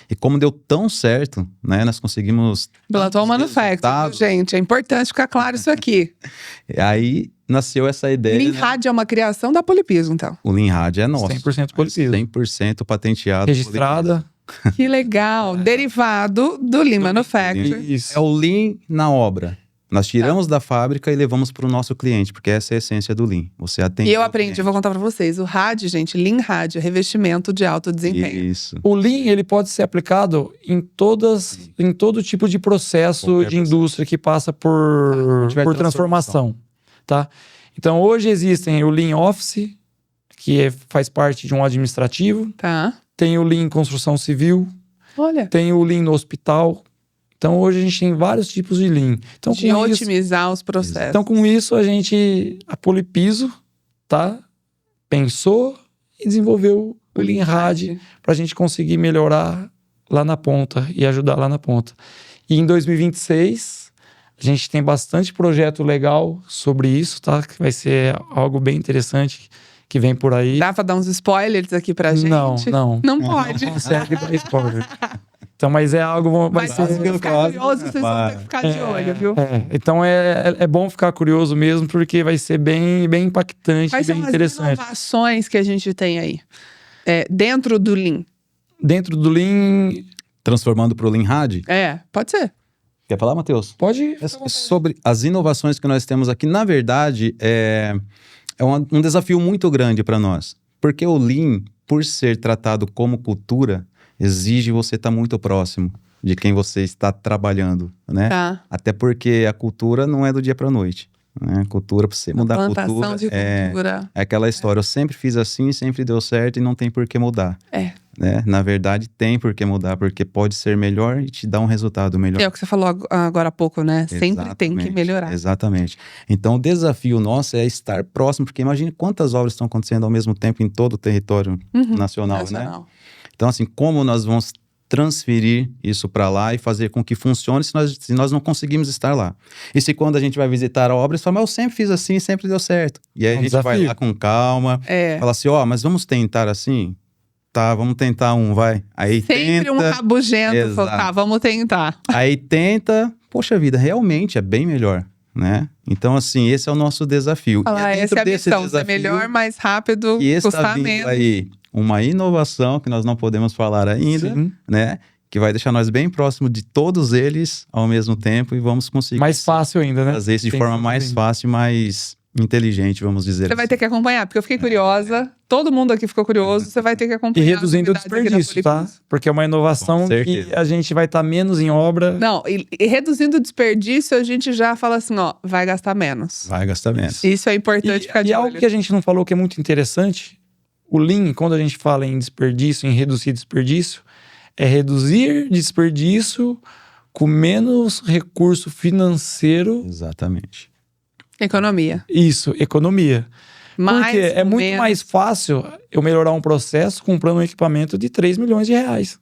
e como deu tão certo, né, nós conseguimos... Plantou o Manufacturing, gente. É importante ficar claro isso aqui. E aí, nasceu essa ideia... Lean RAD é uma criação da Polipiso, então. O Lean RAD é nosso. 100% Polipiso. 100% patenteado. Registrada. Que legal. Derivado do Lean Manufacturing. Isso. É o Lean na obra. Nós tiramos da fábrica e levamos para o nosso cliente, porque essa é a essência do Lean. Você atende. E eu aprendi, eu vou contar para vocês. O RAD, gente, Lean RAD, revestimento de alto desempenho. Isso. O Lean, ele pode ser aplicado em todo tipo de processo de indústria que passa por transformação, tá? Então, hoje existem o Lean Office, que faz parte de um administrativo. Tá. Tem o Lean Construção Civil. Olha. Tem o Lean no hospital. Então, hoje a gente tem vários tipos de Lean. Então, de otimizar os processos. Então, com isso, a Polipiso, tá? Pensou e desenvolveu o Lean RAD para a gente conseguir melhorar lá na ponta e ajudar lá na ponta. E em 2026, a gente tem bastante projeto legal sobre isso, tá? Que vai ser algo bem interessante que vem por aí. Dá para dar uns spoilers aqui pra gente? Não. Não pode. Não consegue dar spoiler. Então, mas é algo... Mas se você ficar curioso, vocês vão ter que ficar de olho, viu? Então, é bom ficar curioso mesmo, porque vai ser bem impactante, bem interessante. Quais são as inovações que a gente tem aí? Dentro do Lean? Dentro do Lean... Transformando para o Lean RAD? Pode ser. Quer falar, Matheus? Pode. Sobre as inovações que nós temos aqui, na verdade, é um desafio muito grande para nós. Porque o Lean, por ser tratado como cultura, exige você estar muito próximo de quem você está trabalhando, né? Tá. Até porque a cultura não é do dia para a noite, né? Cultura, para você mudar a cultura, é aquela história, eu sempre fiz assim, sempre deu certo e não tem por que mudar. Né? Na verdade, tem por que mudar, porque pode ser melhor e te dar um resultado melhor. É o que você falou agora há pouco, né? Sempre tem que melhorar. Exatamente. Então, o desafio nosso é estar próximo, porque imagine quantas obras estão acontecendo ao mesmo tempo em todo o território nacional, né? Então, assim, como nós vamos transferir isso para lá e fazer com que funcione se nós não conseguimos estar lá? E se quando a gente vai visitar a obra, você fala, mas eu sempre fiz assim, sempre deu certo. E aí a gente vai lá com calma, fala assim, mas vamos tentar assim? Tá, vamos tentar um, vai. Aí Sempre tenta, um rabugento. Falou, exato. tá, vamos tentar. aí tenta, poxa vida, realmente é bem melhor, né? Então, assim, esse é o nosso desafio. Falar, E essa é a missão, ser melhor, mais rápido, e está custar vindo menos. aí uma inovação que nós não podemos falar ainda, Sim. né? Que vai deixar nós bem próximo de todos eles ao mesmo tempo e vamos conseguir Mais fácil ainda, né? fazer isso de forma mais fácil e mais inteligente, vamos dizer Você vai assim. ter que acompanhar, porque eu fiquei curiosa. Todo mundo aqui ficou curioso. Você vai ter que E acompanhar. reduzindo o as novidades aqui da desperdício, tá? Polipiso. Porque é uma inovação Com que certeza. a gente vai estar menos em obra. Não, e reduzindo o desperdício, a gente já fala assim, ó, vai gastar menos. Vai gastar menos. Isso é importante ficar de E algo olho. que a gente não falou que é muito interessante, o Lean, quando a gente fala em desperdício, em reduzir desperdício, é reduzir desperdício com menos recurso financeiro. Exatamente. Economia. Isso, economia. Mais Porque é ou muito menos. mais fácil eu melhorar um processo comprando um equipamento de 3 milhões de reais.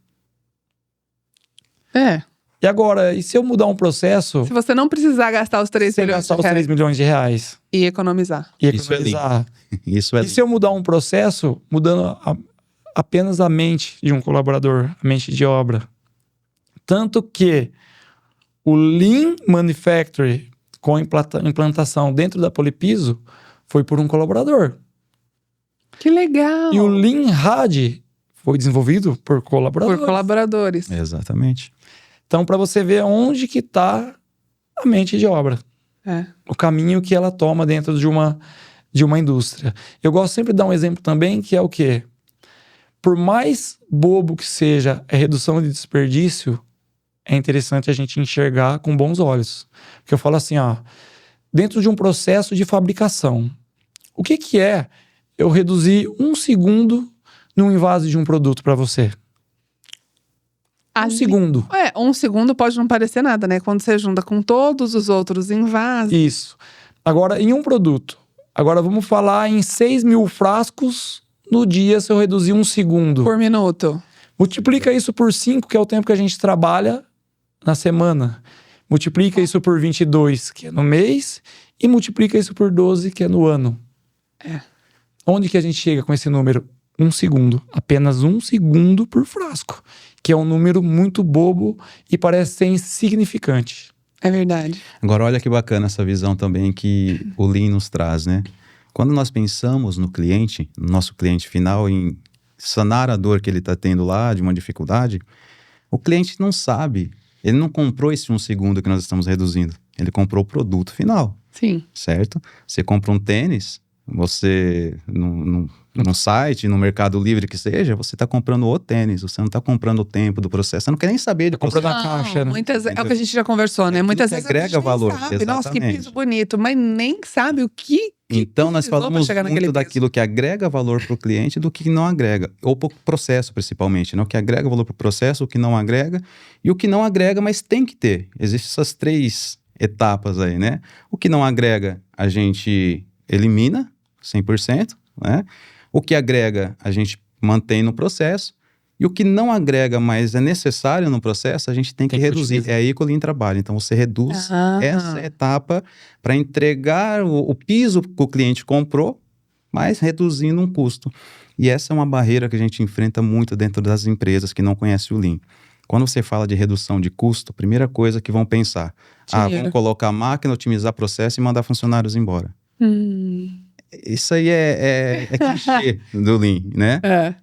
É. E agora, e se eu mudar um processo, Se você não precisar gastar os 3 sem milhões gastar de os reais 3 milhões de reais e economizar. e Isso é Lean. economizar? Isso é E se eu mudar um processo, mudando apenas a mente de um colaborador, a mente de obra? Tanto que o Lean Manufacturing com a implantação dentro da Polipiso foi por um colaborador. Que legal! E o Lean RAD foi desenvolvido por colaboradores. Por colaboradores. Exatamente. Então, para você ver onde que está a mente de obra. É. O caminho que ela toma dentro de uma indústria. Eu gosto sempre de dar um exemplo também, que é o quê? Por mais bobo que seja a redução de desperdício, é interessante a gente enxergar com bons olhos. Porque eu falo assim, ó, dentro de um processo de fabricação, o que que é eu reduzir 1 segundo no invase de um produto para você? Um segundo. 1 segundo pode não parecer nada, né? Quando você junta com todos os outros invasos. Isso. Agora, em um produto. Agora, vamos falar em 6 mil frascos no dia se eu reduzir 1 segundo. Por minuto. Multiplica isso por 5, que é o tempo que a gente trabalha na semana. Multiplica isso por 22, que é no mês. E multiplica isso por 12, que é no ano. É. Onde que a gente chega com esse número? 1 segundo. Apenas 1 segundo por frasco. Que é um número muito bobo e parece ser insignificante. É verdade. Agora, olha que bacana essa visão também que o Lean nos traz, né? Quando nós pensamos no cliente, no nosso cliente final, em sanar a dor que ele está tendo lá, de uma dificuldade, o cliente não sabe. Ele não comprou esse 1 segundo que nós estamos reduzindo. Ele comprou o produto final, Sim. certo? Você compra um tênis, você, no site, no Mercado Livre que seja, você está comprando o tênis, você não está comprando o tempo do processo, você não quer nem saber do Comprando processo. na caixa, né? Muitas, é o que a gente já conversou, né? Muitas que vezes agrega a gente nem valor, sabe. Nossa, que exatamente. piso bonito, mas nem sabe o que Então, nós precisou pra falamos chegar naquele muito piso. daquilo que agrega valor para o cliente do que não agrega. Ou para o processo, principalmente. Né? O que agrega valor para o processo, o que não agrega. E o que não agrega, mas tem que ter. Existem essas 3 etapas aí, né? O que não agrega, a gente elimina 100%. Né? O que agrega, a gente mantém no processo. E o que não agrega, mas é necessário no processo, a gente tem que reduzir. utilizar. É aí que o Lean trabalha. Então, você reduz essa etapa para entregar o piso que o cliente comprou, mas reduzindo um custo. E essa é uma barreira que a gente enfrenta muito dentro das empresas que não conhecem o Lean. Quando você fala de redução de custo, a primeira coisa que vão pensar, Dinheiro. vamos colocar a máquina, otimizar processo e mandar funcionários embora. Isso aí é clichê do Lean, né? É.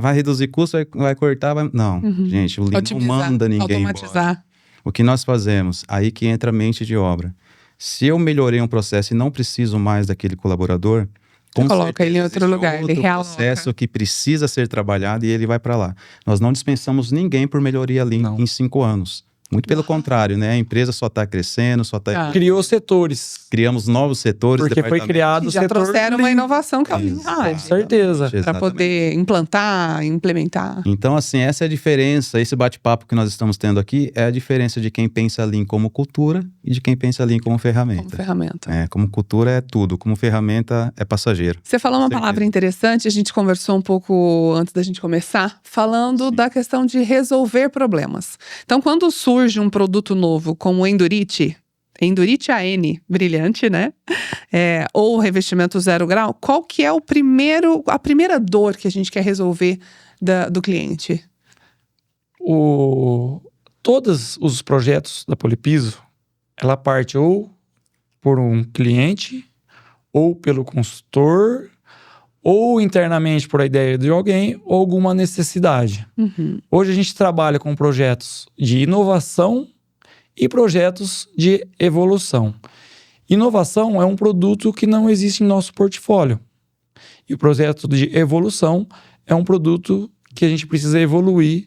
Vai reduzir custo, vai cortar, vai... Não, gente, o Lean Otimizar, não manda ninguém embora. automatizar. O que nós fazemos? Aí que entra a mente de obra. Se eu melhorei um processo e não preciso mais daquele colaborador, com coloca ele em certeza outro existe lugar, ele outro realoca. processo que precisa ser trabalhado e ele vai para lá. Nós não dispensamos ninguém por melhoria Lean Não. em 5 anos. Muito pelo contrário, né? A empresa só está crescendo, só está... Ah. Criou setores. Criamos novos setores. Porque foi departamentos. criado o Já setor trouxeram Lean. uma inovação que é o Lean Exato. RAD. Com certeza. Para Exatamente. poder implantar, implementar. Então, assim, essa é a diferença. Esse bate-papo que nós estamos tendo aqui é a diferença de quem pensa Lean como cultura e de quem pensa Lean como ferramenta. Como ferramenta. Como cultura é tudo, como ferramenta é passageiro. Você falou uma Com certeza. palavra interessante, a gente conversou um pouco antes da gente começar, falando da questão de resolver problemas. Então, quando surge um produto novo, como o Endurite AN, brilhante, né? Ou revestimento 0 grau, qual que é a primeira dor que a gente quer resolver do cliente? Todos os projetos da Polipiso, ela parte ou por um cliente, ou pelo consultor, ou internamente por a ideia de alguém, ou alguma necessidade. Hoje a gente trabalha com projetos de inovação e projetos de evolução. Inovação é um produto que não existe em nosso portfólio. E o projeto de evolução é um produto que a gente precisa evoluir,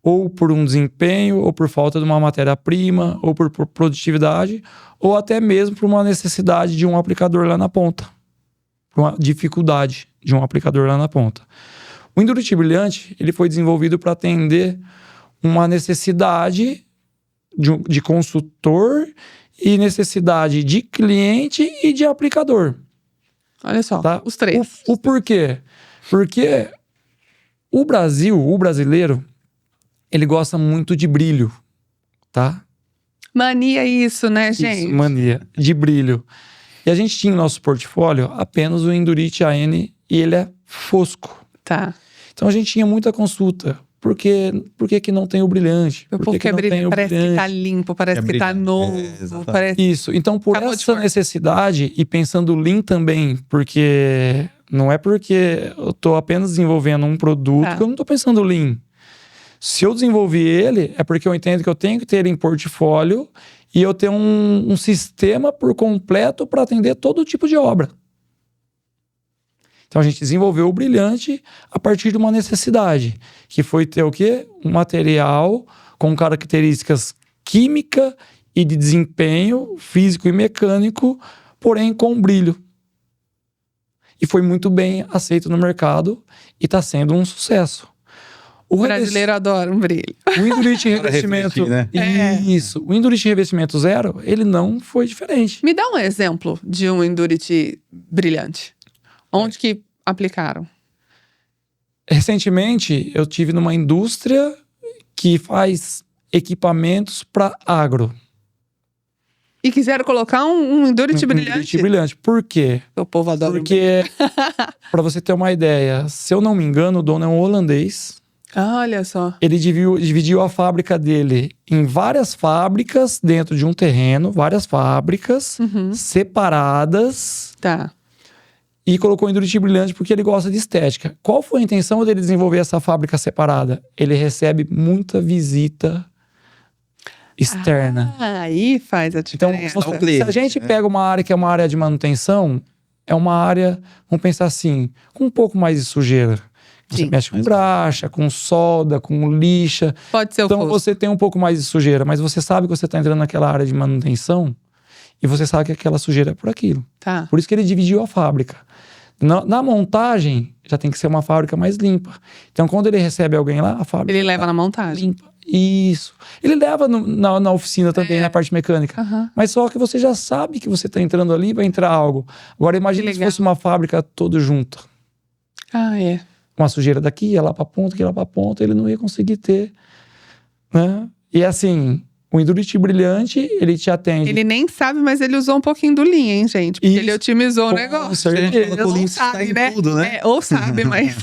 ou por um desempenho, ou por falta de uma matéria-prima, ou por produtividade, ou até mesmo por uma necessidade de um aplicador lá na ponta. Por uma dificuldade de um aplicador lá na ponta. O Induriti Brilhante, ele foi desenvolvido para atender uma necessidade de consultor e necessidade de cliente e de aplicador. Olha só, Tá? os três. O porquê? Porque o brasileiro, ele gosta muito de brilho, tá? Mania isso, né, gente? Isso, mania de brilho. E a gente tinha no nosso portfólio apenas o Induriti AN e ele é fosco. Tá. Então a gente tinha muita consulta. Por que não tem o brilhante? Porque não tem o parece brilhante? que tá limpo, parece que tá novo. Parece... Isso. Então, por Acabou de essa pôr. necessidade, e pensando o Lean também, porque não é porque eu tô apenas desenvolvendo um produto que eu não tô pensando Lean. Se eu desenvolvi ele, é porque eu entendo que eu tenho que ter ele em portfólio e eu ter um sistema por completo para atender todo tipo de obra. Então a gente desenvolveu o Brilhante a partir de uma necessidade, que foi ter o quê? Um material com características química e de desempenho físico e mecânico, porém com brilho. E foi muito bem aceito no mercado e está sendo um sucesso. O brasileiro adora um brilho. O Induriti Revestimento, né? Isso. O Induriti Revestimento Zero, ele não foi diferente. Me dá um exemplo de um Induriti brilhante. Onde que aplicaram? Recentemente, eu tive numa indústria que faz equipamentos para agro. E quiseram colocar um Induriti brilhante? Induriti Brilhante. Por quê? O povo adora. Porque, para você ter uma ideia, se eu não me engano, o dono é um holandês. Olha só. Ele dividiu a fábrica dele em várias fábricas dentro de um terreno, várias fábricas separadas. Tá. E colocou o Induriti Brilhante porque ele gosta de estética. Qual foi a intenção dele desenvolver essa fábrica separada? Ele recebe muita visita externa. Aí faz a Então, diferença. se a gente pega uma área que é uma área de manutenção, é uma área, vamos pensar assim, com um pouco mais de sujeira. Você Sim. mexe com graxa, com solda, com lixa. Pode ser o Então fosso. você tem um pouco mais de sujeira, mas você sabe que você está entrando naquela área de manutenção e você sabe que aquela sujeira é por aquilo. Tá. Por isso que ele dividiu a fábrica. Na montagem, já tem que ser uma fábrica mais limpa. Então, quando ele recebe alguém lá, a fábrica Ele leva na montagem. limpa. Isso. Ele leva na oficina também, na parte mecânica. Aham. Mas só que você já sabe que você está entrando ali, vai entrar algo. Agora, imagina se fosse uma fábrica toda junta. Ah, é. Uma sujeira daqui, ia lá pra ponta, aqui lá pra ponta, ele não ia conseguir ter. Né? E assim, o Induriti Brilhante, ele te atende. Ele nem sabe, mas ele usou um pouquinho do Lean, hein, gente? Porque Isso. ele otimizou o Com negócio. certeza. Ele não sabe, né? Ou sabe, mas...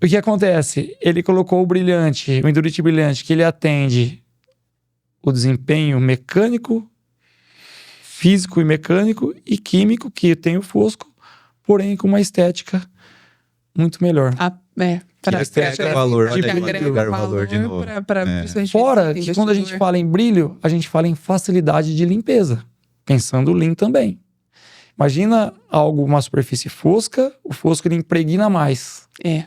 O que acontece? Ele colocou o Brilhante, o Induriti Brilhante, que ele atende o desempenho mecânico, físico e mecânico e químico, que tem o fosco, porém com uma estética muito melhor. Que agrega valor, olha aí, agrega valor de novo. principalmente Fora esse que quando a gente investidor. fala em brilho, a gente fala em facilidade de limpeza, pensando o Lean também. Imagina uma superfície fosca, o fosco ele impregna mais. É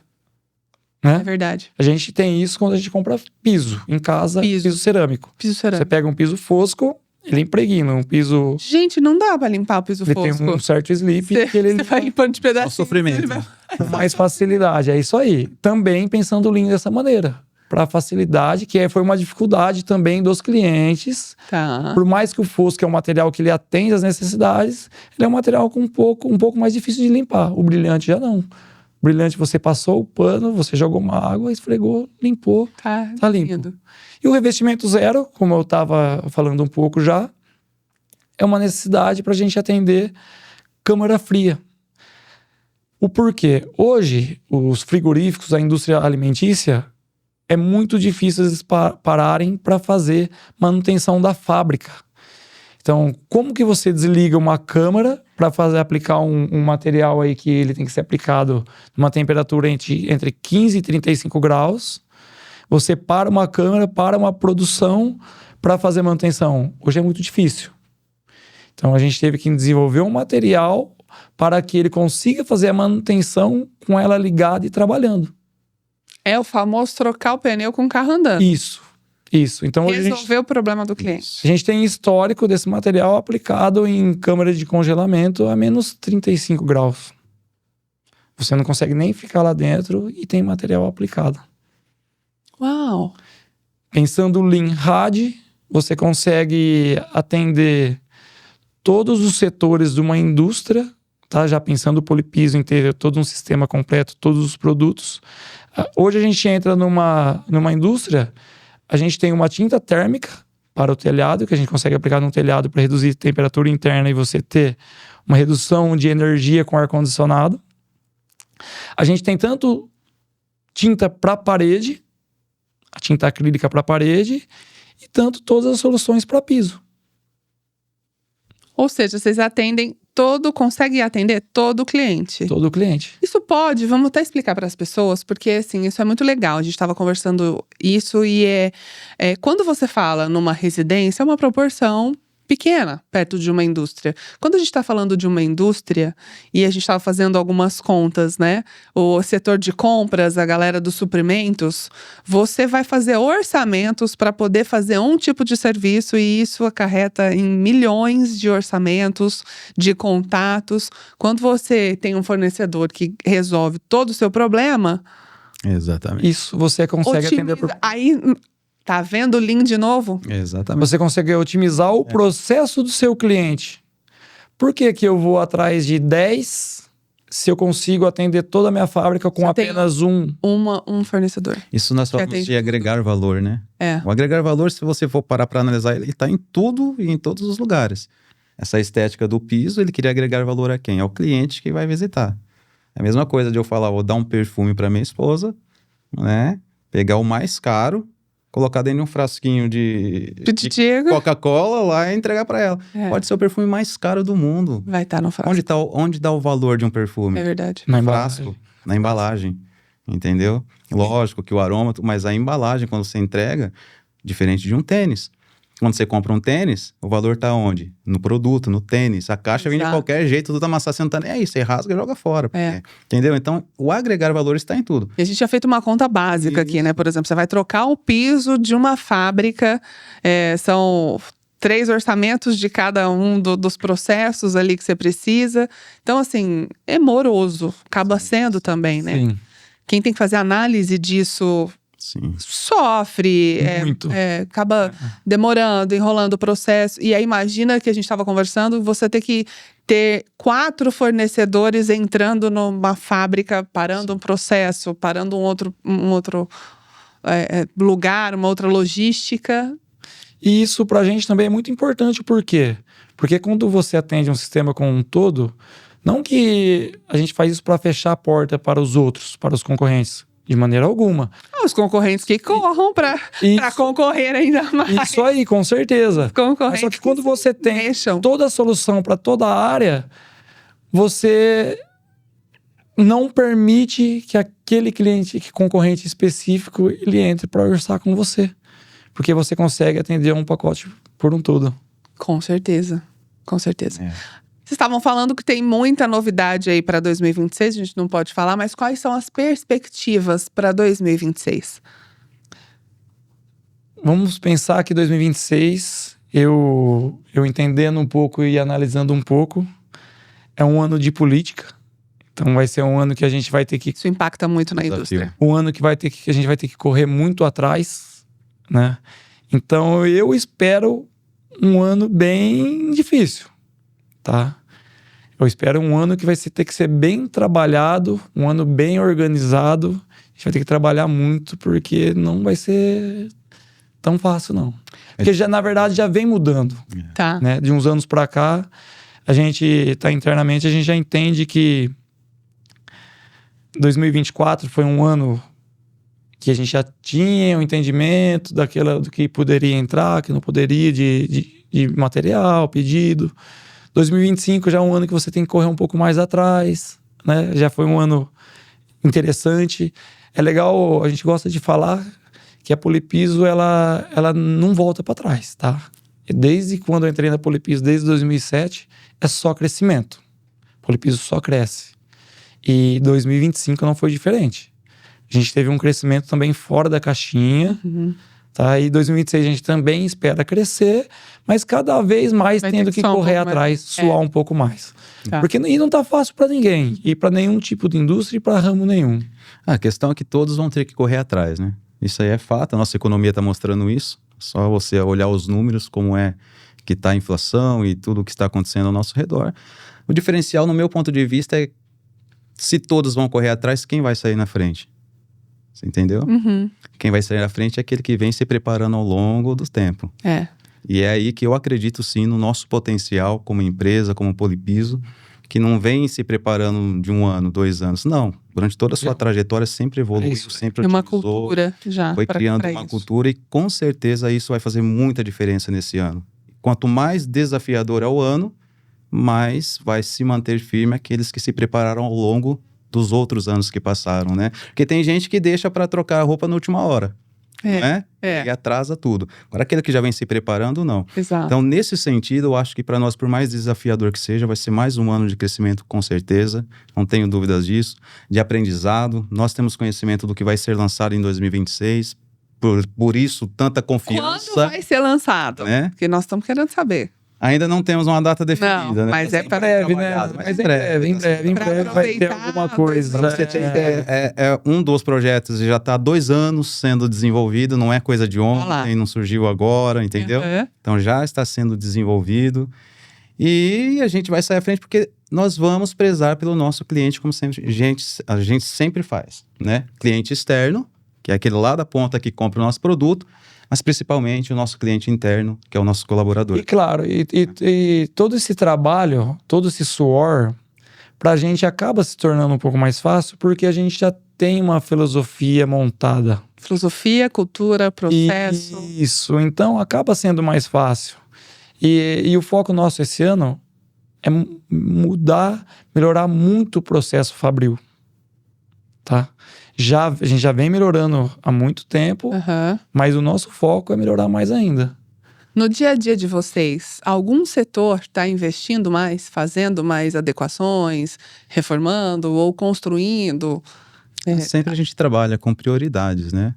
Né? verdade. A gente tem isso quando a gente compra piso em casa, piso cerâmico. Piso Você cerâmico. pega um piso fosco, ele impregna. Um piso, Gente, não dá pra limpar o piso ele fosco. tem um certo slip que ele Você vai limpando de pedacinho. É um sofrimento. ele vai- com mais facilidade. É isso aí. Também pensando o Lean dessa maneira. Para facilidade, que foi uma dificuldade também dos clientes. Tá. Por mais que o fosco é um material que ele atende às necessidades, ele é um material com um pouco mais difícil de limpar. O brilhante já não. O brilhante você passou o pano, você jogou uma água, esfregou, limpou. Tá limpo. lindo. E o revestimento zero, como eu estava falando um pouco já, é uma necessidade para a gente atender câmara fria. O porquê? Hoje, os frigoríficos, a indústria alimentícia, é muito difícil eles pararem para fazer manutenção da fábrica. Então, como que você desliga uma câmara para aplicar um material aí que ele tem que ser aplicado numa temperatura entre 15 e 35 graus? Você para uma câmara, para uma produção para fazer manutenção. Hoje é muito difícil. Então, a gente teve que desenvolver um material para que ele consiga fazer a manutenção com ela ligada e trabalhando. É o famoso trocar o pneu com o carro andando. Isso. Então, resolver o problema do cliente. A gente tem histórico desse material aplicado em câmara de congelamento a menos 35 graus. Você não consegue nem ficar lá dentro e tem material aplicado. Uau! Pensando Lean RAD, você consegue atender todos os setores de uma indústria, tá? Já pensando o Polipiso em ter todo um sistema completo, todos os produtos. Hoje a gente entra numa indústria, a gente tem uma tinta térmica para o telhado, que a gente consegue aplicar no telhado para reduzir a temperatura interna e você ter uma redução de energia com ar-condicionado. A gente tem tanto tinta para parede, a tinta acrílica para parede, e tanto todas as soluções para piso. Ou seja, vocês conseguem atender todo o cliente. Todo o cliente. Isso vamos até explicar para as pessoas, porque assim, isso é muito legal. A gente estava conversando isso e quando você fala numa residência, é uma proporção pequena, perto de uma indústria. Quando a gente está falando de uma indústria, e a gente estava fazendo algumas contas, né? O setor de compras, a galera dos suprimentos, você vai fazer orçamentos para poder fazer um tipo de serviço, e isso acarreta em milhões de orçamentos, de contatos. Quando você tem um fornecedor que resolve todo o seu problema... Exatamente. Isso você consegue atender... Aí... Tá vendo o Lean de novo? Exatamente. Você consegue otimizar o processo do seu cliente. Por que eu vou atrás de 10 se eu consigo atender toda a minha fábrica com apenas um fornecedor? Isso nós falamos de agregar valor, né? É. O agregar valor, se você for parar para analisar, ele está em tudo e em todos os lugares. Essa estética do piso, ele queria agregar valor a quem? Ao cliente que vai visitar. É a mesma coisa de eu falar, vou dar um perfume para minha esposa, né? Pegar o mais caro, colocar dentro de um frasquinho de Coca-Cola lá e entregar para ela. É. Pode ser o perfume mais caro do mundo. Vai estar no frasco. Onde dá o valor de um perfume? É verdade. No frasco, na embalagem. Entendeu? Lógico que o aroma, mas a embalagem, quando você entrega, diferente de um tênis. Quando você compra um tênis, o valor tá onde? No produto, no tênis. A caixa vem de qualquer jeito, tudo amassado, você não tá nem aí. Você rasga e joga fora. Entendeu? Então, o agregar valor está em tudo. E a gente já feito uma conta básica aqui, né? Por exemplo, você vai trocar o piso de uma fábrica, são 3 orçamentos de cada um dos processos ali que você precisa. Então, assim, é moroso. Acaba sendo também, né? Sim. Quem tem que fazer análise disso... Sim. Sofre, muito. Acaba demorando, enrolando o processo. E aí imagina que a gente estava conversando, você ter que ter 4 fornecedores entrando numa fábrica, parando um processo, parando um outro lugar, uma outra logística. E isso pra gente também é muito importante, por quê? Porque quando você atende um sistema como um todo, não que a gente faz isso para fechar a porta para os outros, para os concorrentes. De maneira alguma. Os concorrentes que corram para concorrer ainda mais. Isso aí, com certeza. Mas só que quando você tem toda a solução para toda a área, você não permite que aquele cliente, que concorrente específico, ele entre para orçar com você. Porque você consegue atender um pacote por um todo. Com certeza. Com certeza. Vocês estavam falando que tem muita novidade aí para 2026, a gente não pode falar, mas quais são as perspectivas para 2026? Vamos pensar que 2026, eu entendendo um pouco e analisando um pouco, é um ano de política. Então vai ser um ano que a gente vai ter que... Isso impacta muito na indústria. Um ano que a gente vai ter que correr muito atrás, né? Então eu espero um ano bem difícil. Tá? Eu espero um ano que vai ter que ser bem trabalhado, um ano bem organizado. A gente vai ter que trabalhar muito, porque não vai ser tão fácil, não. Porque na verdade, já vem mudando. Tá. Né? De uns anos pra cá, a gente tá internamente, a gente já entende que 2024 foi um ano que a gente já tinha um entendimento do que poderia entrar, que não poderia, de material, pedido. 2025 já é um ano que você tem que correr um pouco mais atrás, né? Já foi um ano interessante. É legal, a gente gosta de falar que a Polipiso, ela não volta para trás, tá? Desde quando eu entrei na Polipiso, desde 2007, é só crescimento. Polipiso só cresce. E 2025 não foi diferente. A gente teve um crescimento também fora da caixinha, tá? E 2026 a gente também espera crescer, mas cada vez mais tendo que correr atrás, suar um pouco mais. Tá. Porque e não tá fácil para ninguém, e para nenhum tipo de indústria e para ramo nenhum. A questão é que todos vão ter que correr atrás, né? Isso aí é fato, a nossa economia está mostrando isso. Só você olhar os números, como é que está a inflação e tudo o que está acontecendo ao nosso redor. O diferencial, no meu ponto de vista, é se todos vão correr atrás, quem vai sair na frente? Você entendeu? Quem vai sair na frente é aquele que vem se preparando ao longo do tempo. E é aí que eu acredito sim no nosso potencial como empresa, como Polipiso, que não vem se preparando de 1 ano, 2 anos. Não, durante toda a sua trajetória sempre evoluiu, sempre uma otimizou, cultura já. foi criando uma cultura e com certeza isso vai fazer muita diferença nesse ano. Quanto mais desafiador é o ano, mais vai se manter firme aqueles que se prepararam ao longo dos outros anos que passaram, né? Porque tem gente que deixa para trocar a roupa na última hora, né? E atrasa tudo. Agora, aquele que já vem se preparando, não. Exato. Então, nesse sentido, eu acho que para nós, por mais desafiador que seja, vai ser mais um ano de crescimento, com certeza. Não tenho dúvidas disso. De aprendizado. Nós temos conhecimento do que vai ser lançado em 2026. Por isso, tanta confiança. Quando vai ser lançado? Né? Porque nós estamos querendo saber. Ainda não temos uma data definida, não, né? mas é para breve, né? Mas em breve vai ter alguma coisa. Um dos projetos já está há 2 anos sendo desenvolvido, não é coisa de ontem, não surgiu agora, entendeu? Então já está sendo desenvolvido e a gente vai sair à frente porque nós vamos prezar pelo nosso cliente, como sempre a gente sempre faz, né? Cliente externo, que é aquele lá da ponta que compra o nosso produto, mas principalmente o nosso cliente interno, que é o nosso colaborador. E claro, e todo esse trabalho, todo esse suor, pra gente acaba se tornando um pouco mais fácil, porque a gente já tem uma filosofia montada. Filosofia, cultura, processo. Isso, então acaba sendo mais fácil. E o foco nosso esse ano é melhorar muito o processo fabril, tá? A gente já vem melhorando há muito tempo, mas o nosso foco é melhorar mais ainda. No dia a dia de vocês, algum setor está investindo mais, fazendo mais adequações, reformando ou construindo? Sempre a gente trabalha com prioridades, né?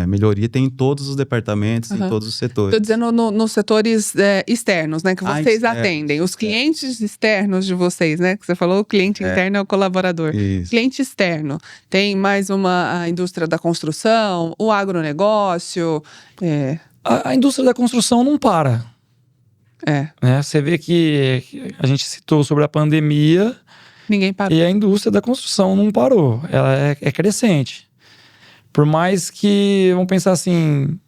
Melhoria tem em todos os departamentos, em todos os setores. Estou dizendo nos setores externos, né? Que vocês atendem. Os clientes externos de vocês, né? Que você falou, o cliente interno é o colaborador. Isso. Cliente externo. Tem mais a indústria da construção, o agronegócio. A indústria da construção não para. Né? Você vê que a gente citou sobre a pandemia. Ninguém parou. E a indústria da construção não parou. Ela é crescente. Por mais que, vamos pensar assim,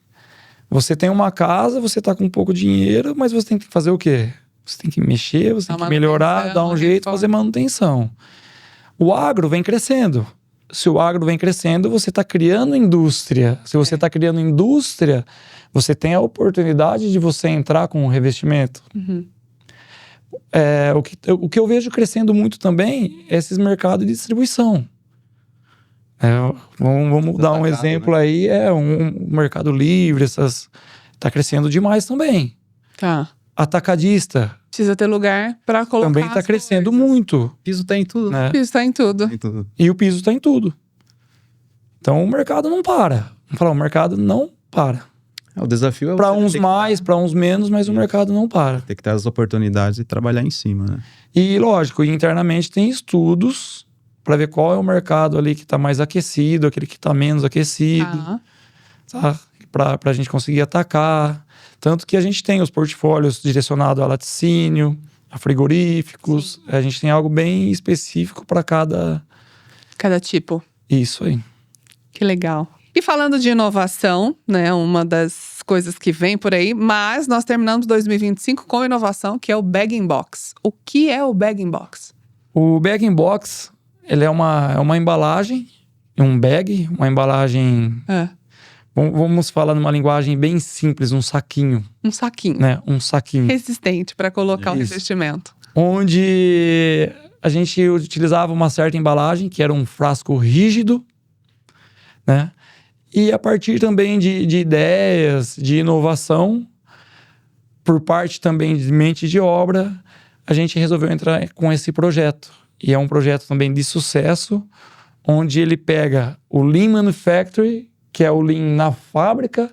você tem uma casa, você tá com pouco dinheiro, mas você tem que fazer o quê? Você tem que mexer, você tem que melhorar, dar um jeito, fazer manutenção. O agro vem crescendo. Se o agro vem crescendo, você está criando indústria. Se você está criando indústria, você tem a oportunidade de você entrar com um revestimento. O que eu vejo crescendo muito também é esses mercados de distribuição. Vamos dar um exemplo aí, um Mercado Livre, tá crescendo demais também. Tá. Atacadista. Precisa ter lugar para colocar. Também tá crescendo muito. O piso tá em tudo, né? O piso tá em tudo. E o piso tá em tudo. Então o mercado não para. Vamos falar, o mercado não para. O desafio é para uns mais, para uns menos, mas o mercado não para. Tem que ter as oportunidades e trabalhar em cima, né? E lógico, internamente tem estudos para ver qual é o mercado ali que está mais aquecido, aquele que está menos aquecido, tá? Para a gente conseguir atacar. Tanto que a gente tem os portfólios direcionados a laticínio, a frigoríficos. A gente tem algo bem específico para cada tipo. Isso aí. Que legal. E falando de inovação, né, uma das coisas que vem por aí, mas nós terminamos 2025 com inovação, que é o Bag-in-Box. O que é o Bag-in-Box? O Bag-in-Box ele é uma embalagem, um bag, uma embalagem... Vamos falar numa linguagem bem simples, um saquinho. Um saquinho. Né? Um saquinho. Resistente para colocar o Isso. revestimento. Onde a gente utilizava uma certa embalagem, que era um frasco rígido, né? E a partir também de ideias, de inovação, por parte também de mente de obra, a gente resolveu entrar com esse projeto. E é um projeto também de sucesso, onde ele pega o Lean Manufacturing, que é o Lean na fábrica,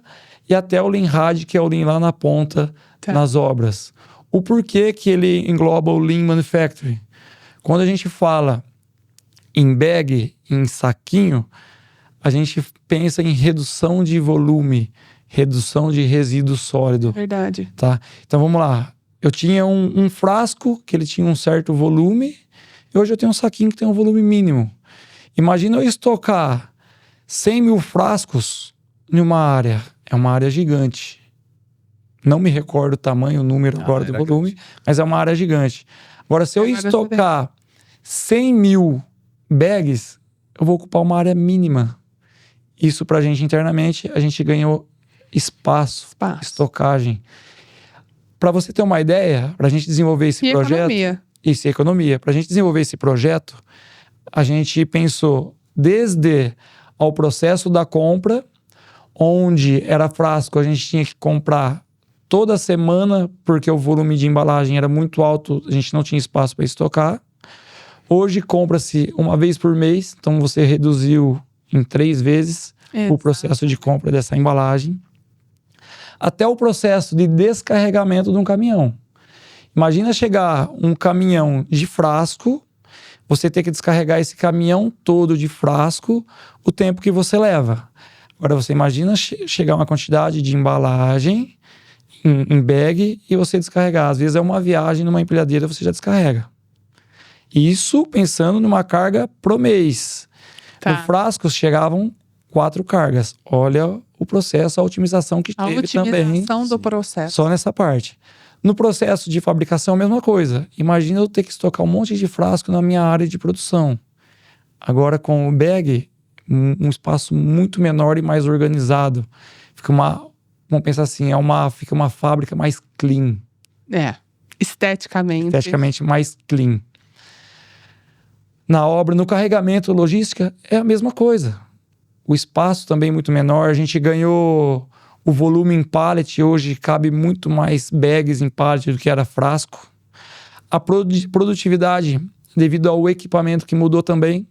e até o Lean Rad, que é o Lean lá na ponta, nas obras. O porquê que ele engloba o Lean Manufacturing? Quando a gente fala em bag, em saquinho, a gente pensa em redução de volume, redução de resíduo sólido. Verdade. Tá? Então vamos lá. Eu tinha um frasco que ele tinha um certo volume, e hoje eu tenho um saquinho que tem um volume mínimo. Imagina eu estocar 100 mil frascos em uma área. É uma área gigante. Não me recordo o tamanho, o número agora do volume, mas é uma área gigante. Agora, se eu estocar 100 mil bags, eu vou ocupar uma área mínima. Isso pra gente internamente, a gente ganhou espaço. Estocagem. Para você ter uma ideia, pra gente desenvolver esse projeto... Economia. Isso, economia. Pra gente desenvolver esse projeto, a gente pensou desde ao processo da compra, onde era frasco, a gente tinha que comprar toda semana, porque o volume de embalagem era muito alto, a gente não tinha espaço para estocar. Hoje compra-se uma vez por mês, então você reduziu em 3 vezes o processo de compra dessa embalagem. Até o processo de descarregamento de um caminhão. Imagina chegar um caminhão de frasco, você ter que descarregar esse caminhão todo de frasco, o tempo que você leva. Agora você imagina chegar uma quantidade de embalagem em bag e você descarregar. Às vezes é uma viagem numa empilhadeira, você já descarrega. Isso pensando numa carga pro mês. No frasco chegavam 4 cargas. Olha o processo, a otimização que teve também. A otimização do processo. Só nessa parte. No processo de fabricação, a mesma coisa. Imagina eu ter que estocar um monte de frasco na minha área de produção. Agora, com o bag, um espaço muito menor e mais organizado. Fica vamos pensar assim, fica uma fábrica mais clean. Esteticamente. Esteticamente mais clean. Na obra, no carregamento, logística, é a mesma coisa. O espaço também muito menor. A gente ganhou o volume em pallet. Hoje cabe muito mais bags em pallet do que era frasco. A produtividade, devido ao equipamento que mudou também.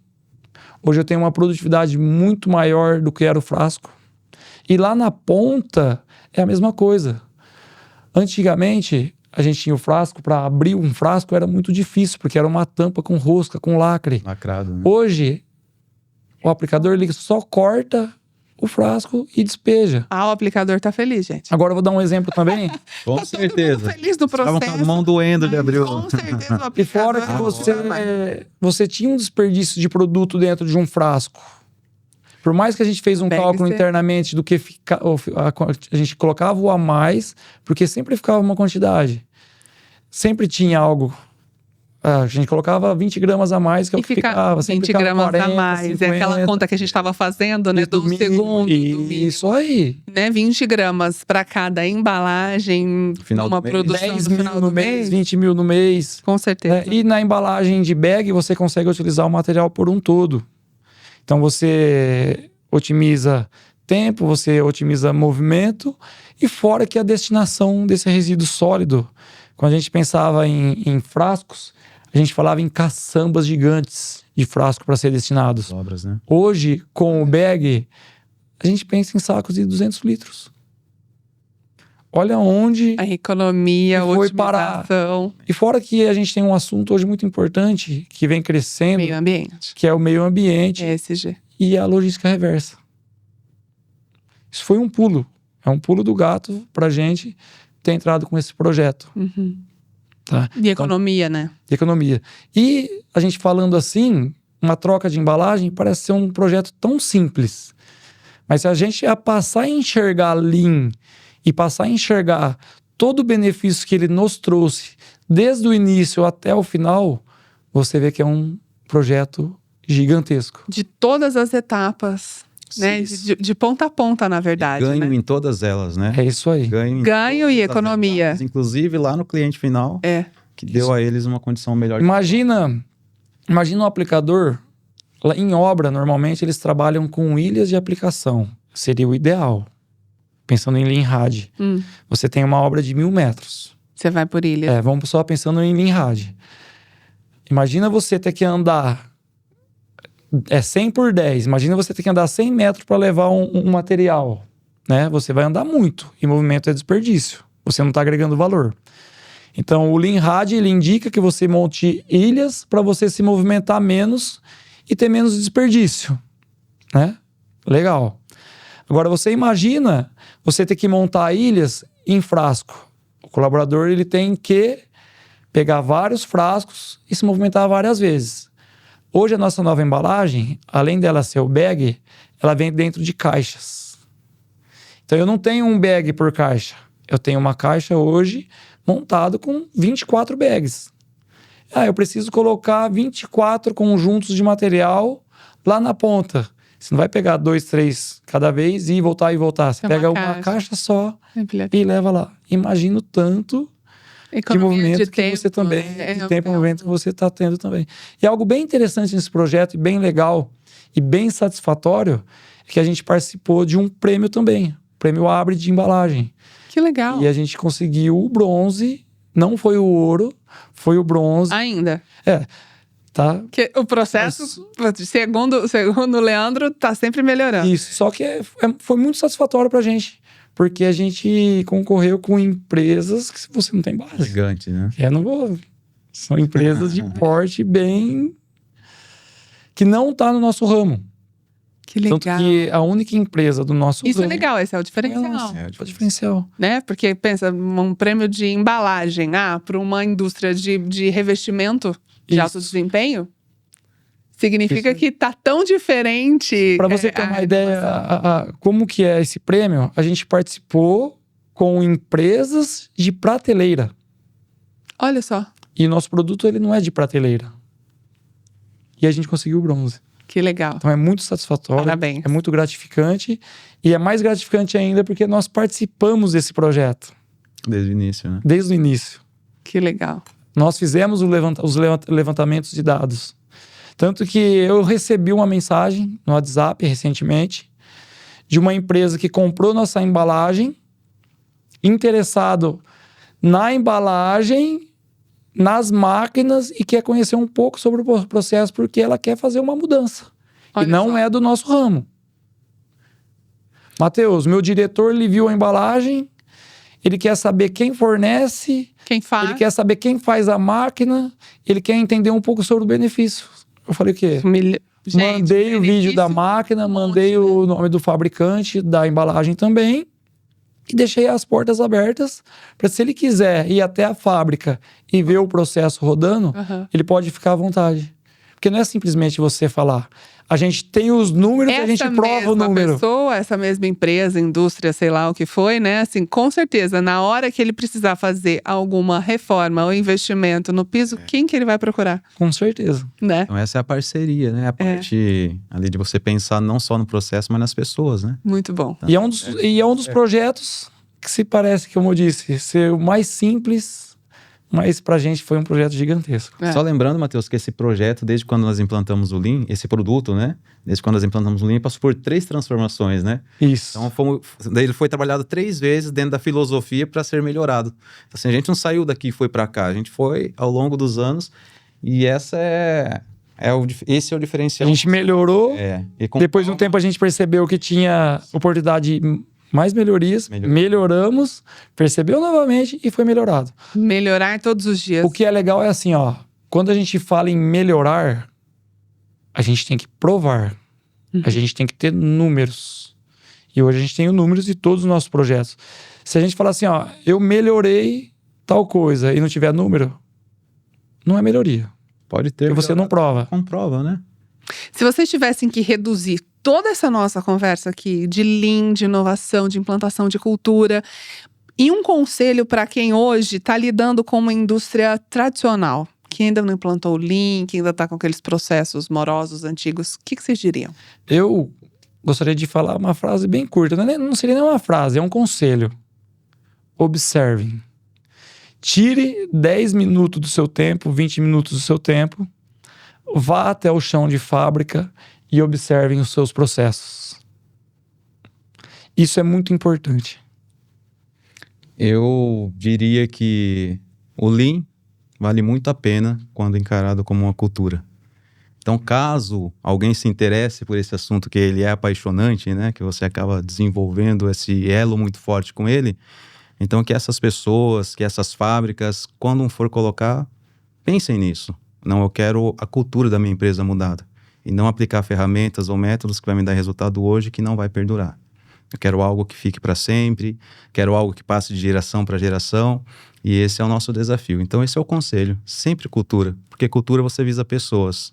Hoje eu tenho uma produtividade muito maior do que era o frasco. E lá na ponta é a mesma coisa. Antigamente, a gente tinha o frasco, para abrir um frasco era muito difícil, porque era uma tampa com rosca, com lacre. Lacrado, né? Hoje, o aplicador ele só corta o frasco e despeja. O aplicador tá feliz, gente. Agora eu vou dar um exemplo também. Com certeza. Todo mundo feliz do processo. Estavam com a mão doendo de abrir. Com certeza o aplicador. E fora que você tinha um desperdício de produto dentro de um frasco. Por mais que a gente fez um cálculo internamente do que a gente colocava o a mais, porque sempre ficava uma quantidade. Sempre tinha algo. A gente colocava 20 gramas a mais que é o que ficava. 20 gramas 40, a mais. 50, é aquela conta que a gente estava fazendo, né? Do segundo. Isso aí. Né? 20 gramas para cada embalagem. Final uma produção 10 no mil final no do mês, 20 mil no mês. Com certeza. E na embalagem de bag, você consegue utilizar o material por um todo. Então você otimiza tempo, você otimiza movimento. E fora que a destinação desse resíduo sólido. Quando a gente pensava em frascos, a gente falava em caçambas gigantes de frasco para ser destinados. Obras, né? Hoje, com o bag, a gente pensa em sacos de 200 litros. Olha onde a economia, a foi parar. E fora que a gente tem um assunto hoje muito importante, que vem crescendo. Meio ambiente. Que é o meio ambiente. ESG. E a logística reversa. Isso foi um pulo. É um pulo do gato pra gente ter entrado com esse projeto. Uhum. Tá? De economia, então, né? De economia. E a gente falando assim, uma troca de embalagem parece ser um projeto tão simples. Mas se a gente passar a enxergar Lean e passar a enxergar todo o benefício que ele nos trouxe, desde o início até o final, você vê que é um projeto gigantesco. De todas as etapas, né? Isso. De ponta a ponta, na verdade. Ganho né? em todas elas, né? É isso aí. Ganho e economia. Etapas, inclusive lá no cliente final, que deu a eles uma condição melhor. Imagina um aplicador, lá em obra, normalmente eles trabalham com ilhas de aplicação. Seria o ideal. Pensando em Lean-RAD. Você tem uma obra de 1.000 metros. Você vai por ilha. Vamos só pensando em Lean-RAD. Imagina você ter que andar 100 por 10. Imagina você ter que andar 100 metros para levar um material. Né? Você vai andar muito. E movimento é desperdício. Você não está agregando valor. Então, o Lean-RAD, ele indica que você monte ilhas para você se movimentar menos e ter menos desperdício. Né? Legal. Agora, você imagina você ter que montar ilhas em frasco. O colaborador, ele tem que pegar vários frascos e se movimentar várias vezes. Hoje, a nossa nova embalagem, além dela ser o bag, ela vem dentro de caixas. Então, eu não tenho um bag por caixa. Eu tenho uma caixa hoje montado com 24 bags. Eu preciso colocar 24 conjuntos de material lá na ponta. Você não vai pegar 2, 3 cada vez e voltar e voltar. Você pega uma caixa só e leva lá. Imagina o tanto de movimento que você também, de tempo e movimento que você está tendo também. E algo bem interessante nesse projeto, e bem legal, e bem satisfatório, é que a gente participou de um prêmio também. Prêmio Abre de embalagem. Que legal. E a gente conseguiu o bronze, não foi o ouro, foi o bronze. Ainda. Tá? Que o processo, segundo o Leandro, tá sempre melhorando. Isso, só que foi muito satisfatório pra gente. Porque a gente concorreu com empresas que você não tem base. Gigante, né? Não vou. São empresas de porte bem... que não tá no nosso ramo. Que legal. Tanto que a única empresa do nosso Isso ramo... é legal, esse é o diferencial. É o diferencial. Né? Porque, pensa, um prêmio de embalagem, para uma indústria de revestimento de alto desempenho, significa que tá tão diferente. Para você ter uma ideia, como que é esse prêmio, a gente participou com empresas de prateleira. Olha só. E o nosso produto, ele não é de prateleira. E a gente conseguiu o bronze. Que legal. Então é muito satisfatório. Parabéns. É muito gratificante. E é mais gratificante ainda porque nós participamos desse projeto. Desde o início, né? Desde o início. Que legal. Nós fizemos os levantamentos de dados. Tanto que eu recebi uma mensagem no WhatsApp recentemente de uma empresa que comprou nossa embalagem, interessado na embalagem, nas máquinas e quer conhecer um pouco sobre o processo porque ela quer fazer uma mudança. Olha e não só. é do nosso ramo. Matheus, meu diretor, ele viu a embalagem, ele quer saber quem fornece, Quem faz. ele quer saber quem faz a máquina, ele quer entender um pouco sobre o benefício. Eu falei o quê? Gente, Mandei o vídeo da máquina, mandei o nome do fabricante, da embalagem também. E deixei as portas abertas para, se ele quiser ir até a fábrica e ver o processo rodando, ele pode ficar à vontade. Porque não é simplesmente você falar. A gente tem os números e a gente prova o número. Essa mesma empresa, indústria, sei lá o que foi, né? Assim, com certeza, na hora que ele precisar fazer alguma reforma ou investimento no piso, quem que ele vai procurar? Com certeza. Né? Então essa é a parceria, né? A parte ali de você pensar não só no processo, mas nas pessoas, né? Muito bom. E é um dos projetos que se parece, como eu disse, ser o mais simples, mas pra gente foi um projeto gigantesco. Só lembrando, Matheus, que esse projeto, desde quando nós implantamos o Lean, esse produto, né? Desde quando nós implantamos o Lean, passou por 3 transformações, né? Isso. Então, daí ele foi trabalhado 3 vezes dentro da filosofia para ser melhorado. Assim, a gente não saiu daqui e foi para cá. A gente foi ao longo dos anos e esse é o diferencial. A gente melhorou. Depois de um calma. tempo a gente percebeu que tinha oportunidade de mais melhorias. Melhoramos, percebeu novamente e foi melhorado. Melhorar todos os dias. O que é legal é assim, ó. Quando a gente fala em melhorar, a gente tem que provar. A gente tem que ter números. E hoje a gente tem os números de todos os nossos projetos. Se a gente falar assim, ó, eu melhorei tal coisa e não tiver número, não é melhoria. Pode ter. Porque você não prova. Comprova, né? Se vocês tivessem que reduzir toda essa nossa conversa aqui de Lean, de inovação, de implantação de cultura, em um conselho para quem hoje está lidando com uma indústria tradicional, que ainda não implantou o Lean, que ainda está com aqueles processos morosos, antigos, o que vocês diriam? Eu gostaria de falar uma frase bem curta. Não seria nem uma frase, é um conselho. Observem. Tire 10 minutos do seu tempo, 20 minutos do seu tempo, vá até o chão de fábrica e observem os seus processos. Isso é muito importante. Eu diria que o Lean vale muito a pena quando encarado como uma cultura. Então, caso alguém se interesse por esse assunto, que ele é apaixonante, né? Que você acaba desenvolvendo esse elo muito forte com ele, então que essas pessoas, que essas fábricas, quando for colocar, pensem nisso. Não, eu quero a cultura da minha empresa mudada. E não aplicar ferramentas ou métodos que vai me dar resultado hoje que não vai perdurar. Eu quero algo que fique para sempre, quero algo que passe de geração para geração, e esse é o nosso desafio. Então esse é o conselho, sempre cultura, porque cultura você visa pessoas.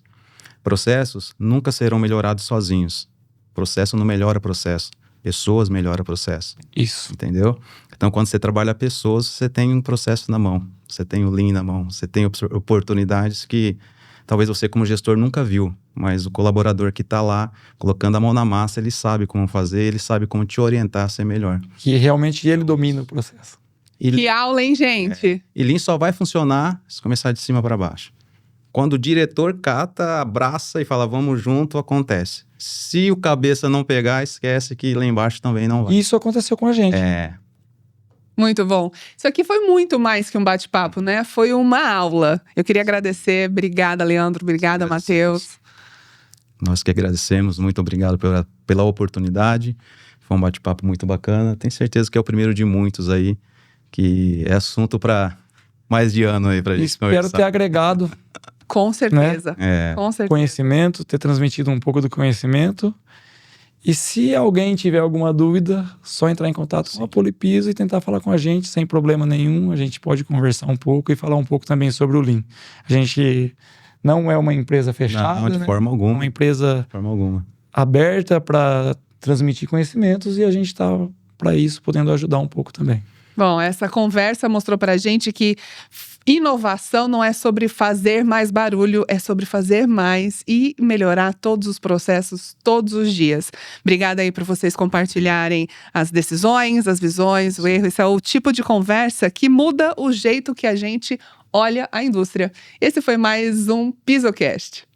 Processos nunca serão melhorados sozinhos. Processo não melhora processo, pessoas melhoram processo. Isso. Entendeu? Então quando você trabalha pessoas, você tem um processo na mão, você tem o Lean na mão, você tem oportunidades que talvez você como gestor nunca viu, mas o colaborador que está lá, colocando a mão na massa, ele sabe como fazer, ele sabe como te orientar a ser melhor. Que realmente ele domina o processo. Que aula, hein, gente? E Lean só vai funcionar se começar de cima para baixo. Quando o diretor cata, abraça e fala, vamos junto, acontece. Se o cabeça não pegar, esquece que lá embaixo também não vai. E isso aconteceu com a gente. Muito bom. Isso aqui foi muito mais que um bate-papo, né? Foi uma aula. Eu queria agradecer. Obrigada, Leandro. Obrigada, Matheus. Nós que agradecemos. Muito obrigado pela oportunidade. Foi um bate-papo muito bacana. Tenho certeza que é o primeiro de muitos aí, que é assunto para mais de ano aí pra gente Espero conversar. ter agregado Com certeza. Com certeza. conhecimento, ter transmitido um pouco do conhecimento. E se alguém tiver alguma dúvida, só entrar em contato com a Polipiso e tentar falar com a gente sem problema nenhum. A gente pode conversar um pouco e falar um pouco também sobre o Lean. A gente não é uma empresa fechada, Não, de forma alguma. É uma empresa De forma alguma. aberta para transmitir conhecimentos e a gente está para isso, podendo ajudar um pouco também. Bom, essa conversa mostrou pra gente que inovação não é sobre fazer mais barulho, é sobre fazer mais e melhorar todos os processos todos os dias. Obrigada aí por vocês compartilharem as decisões, as visões, o erro. Esse é o tipo de conversa que muda o jeito que a gente olha a indústria. Esse foi mais um PisoCast.